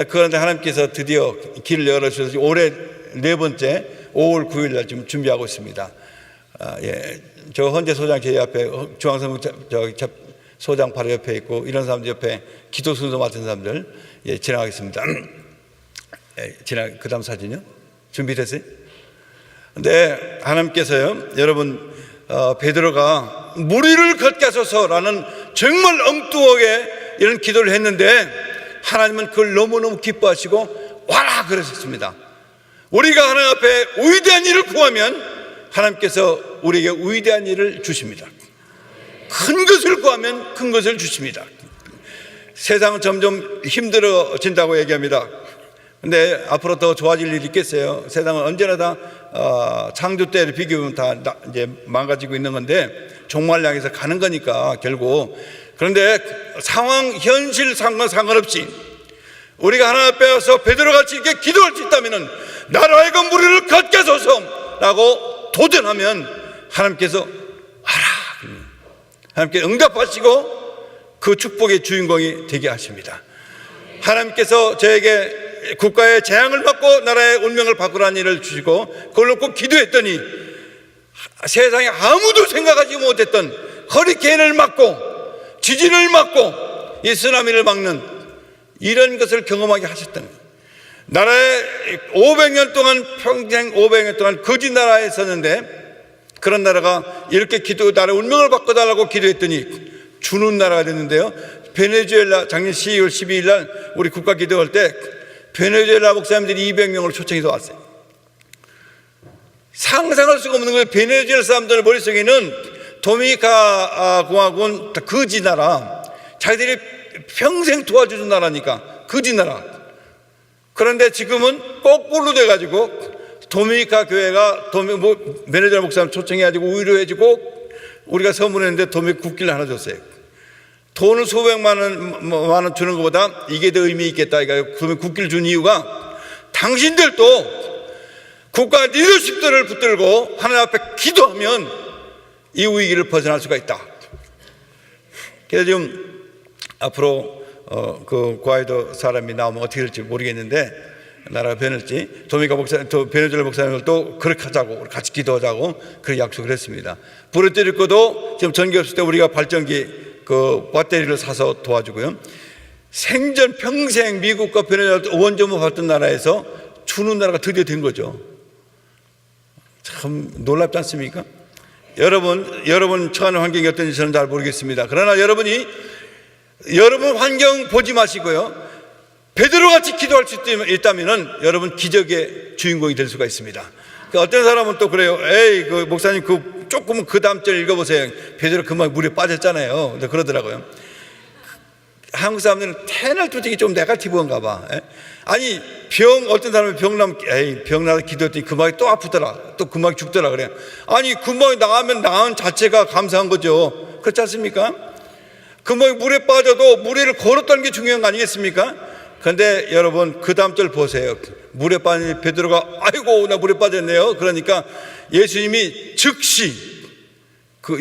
그런데 하나님께서 드디어 길을 열어주셔서 올해 4번째 5월 9일 날 지금 준비하고 있습니다. 저 헌재 소장 제 옆에, 중앙선거 소장 바로 옆에 있고 이런 사람들 옆에 기도 순서 맡은 사람들 지나가겠습니다. 그 다음 사진이요? 준비됐어요? 근데 하나님께서요, 여러분, 베드로가 무리를 걷게 하소서라는 정말 엉뚱하게 이런 기도를 했는데 하나님은 그걸 너무너무 기뻐하시고 와라 그러셨습니다. 우리가 하나님 앞에 위대한 일을 구하면 하나님께서 우리에게 위대한 일을 주십니다. 큰 것을 구하면 큰 것을 주십니다. 세상은 점점 힘들어진다고 얘기합니다. 근데 앞으로 더 좋아질 일이 있겠어요? 세상은 언제나 다 창조 때를 비교하면 다 이제 망가지고 있는 건데 종말을 향해서 가는 거니까 결국. 그런데 상황, 현실 상관없이 우리가 하나님 앞에 와서 베드로같이 이렇게 기도할 수 있다면 나로 하여금 무리를 걷게 하소서라고 도전하면 하나님께서 와라, 하나님께 응답하시고 그 축복의 주인공이 되게 하십니다. 하나님께서 저에게 국가의 재앙을 받고 나라의 운명을 바꾸라는 일을 주시고 그걸 놓고 기도했더니 세상에 아무도 생각하지 못했던 허리케인을 막고 지진을 막고 이 쓰나미를 막는 이런 것을 경험하게 하셨다는 거예요. 나라에 500년 동안 평생 500년 동안 거짓 나라에 있었는데 그런 나라가 이렇게 나라의 운명을 바꿔달라고 기도했더니 주는 나라가 됐는데요. 베네수엘라 작년 12월 12일 날 우리 국가 기도할 때 베네수엘라 목사님들이 200명을 초청해서 왔어요. 상상할 수가 없는 거예요. 베네수엘라 사람들 머릿속에는 도미니카 공화국은 거짓 나라, 자기들이 평생 도와주는 나라니까 거짓 나라. 그런데 지금은 거꾸로 돼가지고 도미니카 교회가 베네수엘라 목사님 초청해가지고 위로해주고 우리가 선물했는데 도미니카 국기를 하나 줬어요. 돈을 수백만 원 주는 것보다 이게 더 의미 있겠다. 도미니카 국기를 준 이유가 당신들도 국가 리더십들을 붙들고 하나님 앞에 기도하면 이 위기를 벗어날 수가 있다. 그래서 지금 앞으로 그 과이도 사람이 나오면 어떻게 될지 모르겠는데 나라가 변할지 베네수엘라 목사님들도 그렇게 하자고 같이 기도하자고 그렇게 약속을 했습니다. 부르뜨리고도 지금 전기 없을 때 우리가 발전기 그 배터리를 사서 도와주고요. 생전 평생 미국과 베네수엘라 원전을 받던 나라에서 주는 나라가 드디어 된 거죠. 참 놀랍지 않습니까? 여러분 처한 환경이 어떤지 저는 잘 모르겠습니다. 그러나 여러분 환경 보지 마시고요. 베드로같이 기도할 수 있다면 여러분 기적의 주인공이 될 수가 있습니다. 어떤 사람은 또 그래요. 에이, 그 목사님 조금은 그 다음 절 읽어보세요. 베드로 그만 물에 빠졌잖아요. 그러더라고요. 한국 사람들은 페널티가 좀 네거티브인가 봐. 아니 어떤 사람이 병나서 기도했더니 금방이 또 아프더라, 또 금방이 죽더라 그래요. 아니 금방이 나은 자체가 감사한 거죠. 그렇지 않습니까? 금방이 물에 빠져도 물에를 걸었다는 게 중요한 거 아니겠습니까? 그런데 여러분 그 다음 절 보세요. 물에 빠진 베드로가 아이고 나 물에 빠졌네요. 그러니까 예수님이 즉시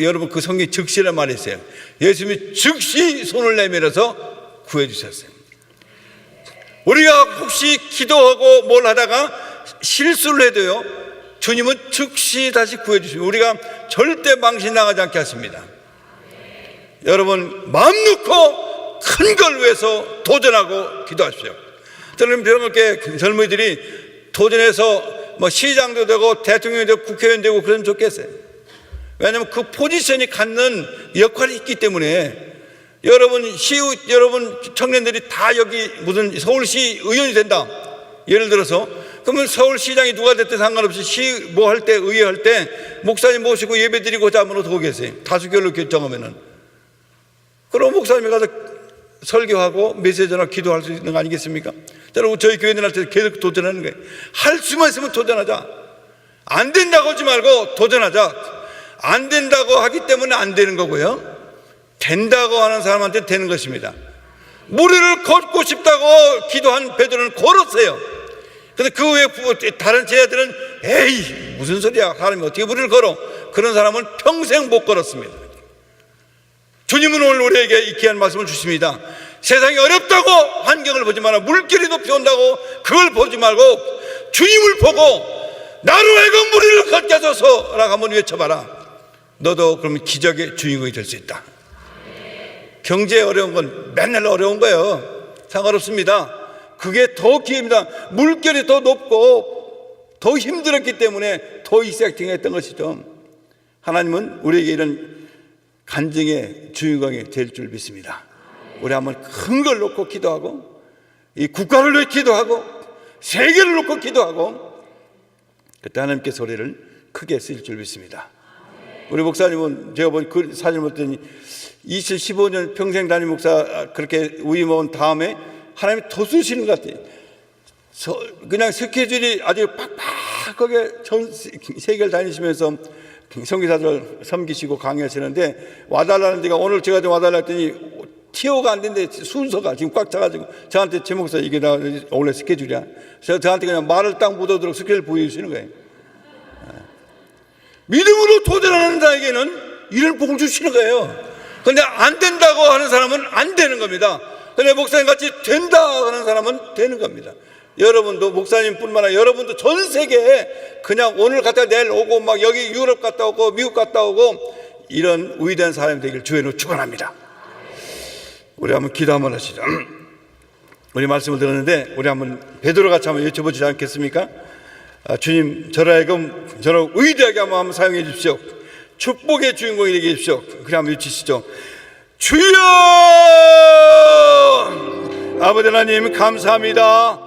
여러분 그 성경에 즉시란 말이 있어요. 예수님이 즉시 손을 내밀어서 구해주셨어요. 우리가 혹시 기도하고 뭘 하다가 실수를 해도요 주님은 즉시 다시 구해주시고 우리가 절대 망신당하지 않게 하십니다. 여러분 마음 놓고 큰 걸 위해서 도전하고 기도하십시오. 저는 병역계 젊은이들이 도전해서 시장도 되고 대통령이 되고 국회의원 되고 그러면 좋겠어요. 왜냐하면 그 포지션이 갖는 역할이 있기 때문에 여러분 청년들이 다 여기 무슨 서울시 의원이 된다. 예를 들어서 그러면 서울시장이 누가 됐든 상관없이 뭐 할 때 의회 할 때 목사님 모시고 예배 드리고자 하면 어떻게 계세요? 다수결로 결정하면은 그럼 목사님이 가서 설교하고 메시지나 기도할 수 있는 거 아니겠습니까? 저희 교회는 할 때 계속 도전하는 거예요. 할 수만 있으면 도전하자. 안 된다고 하지 말고 도전하자. 안 된다고 하기 때문에 안 되는 거고요. 된다고 하는 사람한테 되는 것입니다. 무리를 걷고 싶다고 기도한 베드로는 걸었어요. 근데 그 외에 다른 제자들은 에이 무슨 소리야, 사람이 어떻게 무리를 걸어? 그런 사람은 평생 못 걸었습니다. 주님은 오늘 우리에게 이 귀한 말씀을 주십니다. 세상이 어렵다고 환경을 보지 마라. 물결이 높이 온다고 그걸 보지 말고 주님을 보고 나로 하여금 무리를 걷게 하소서 라고 한번 외쳐봐라. 너도 그러면 기적의 주인공이 될 수 있다. 경제 어려운 건 맨날 어려운 거예요. 상관없습니다. 그게 더 기회입니다. 물결이 더 높고 더 힘들었기 때문에 더 익사팅했던 것이죠. 하나님은 우리에게 이런 간증의 주인공이 될 줄 믿습니다. 우리 한번 큰 걸 놓고 기도하고 이 국가를 위해 기도하고 세계를 놓고 기도하고 그때 하나님께 소리를 크게 쓰일 줄 믿습니다. 우리 목사님은 제가 본 그 사진을 봤더니 2015년 평생 담임 목사 그렇게 위임한 다음에 하나님이 더 쓰시는 것 같아요. 그냥 스케줄이 아주 빡빡하게 전 세계를 다니시면서 선교사들 섬기시고 강의하시는데 와달라는 데가 오늘 제가 좀 와달라 했더니 티오가 안 된대. 순서가 지금 꽉 차가지고 저한테 제 목사 이게 다 원래 스케줄이야. 저한테 그냥 말을 딱 묻어도록 스케줄 보여주시는 거예요. 믿음으로 도전하는 자에게는 이런 복을 주시는 거예요. 그런데 안 된다고 하는 사람은 안 되는 겁니다. 그런데 목사님 같이 된다 하는 사람은 되는 겁니다. 여러분도 목사님뿐만 아니라 여러분도 전 세계에 그냥 오늘 갔다 내일 오고 막 여기 유럽 갔다 오고 미국 갔다 오고 이런 위대한 사람이 되길 주의 이름으로 축원합니다. 우리 한번 기도 한번 하시죠. 우리 말씀을 들었는데 우리 한번 베드로 같이 한번 여쭤보지 않겠습니까? 주님, 저를 위대하게 한번 사용해 주십시오. 축복의 주인공이 되게 해주십시오. 그래 한번 외치시죠. 주여! 아버지 하나님 감사합니다.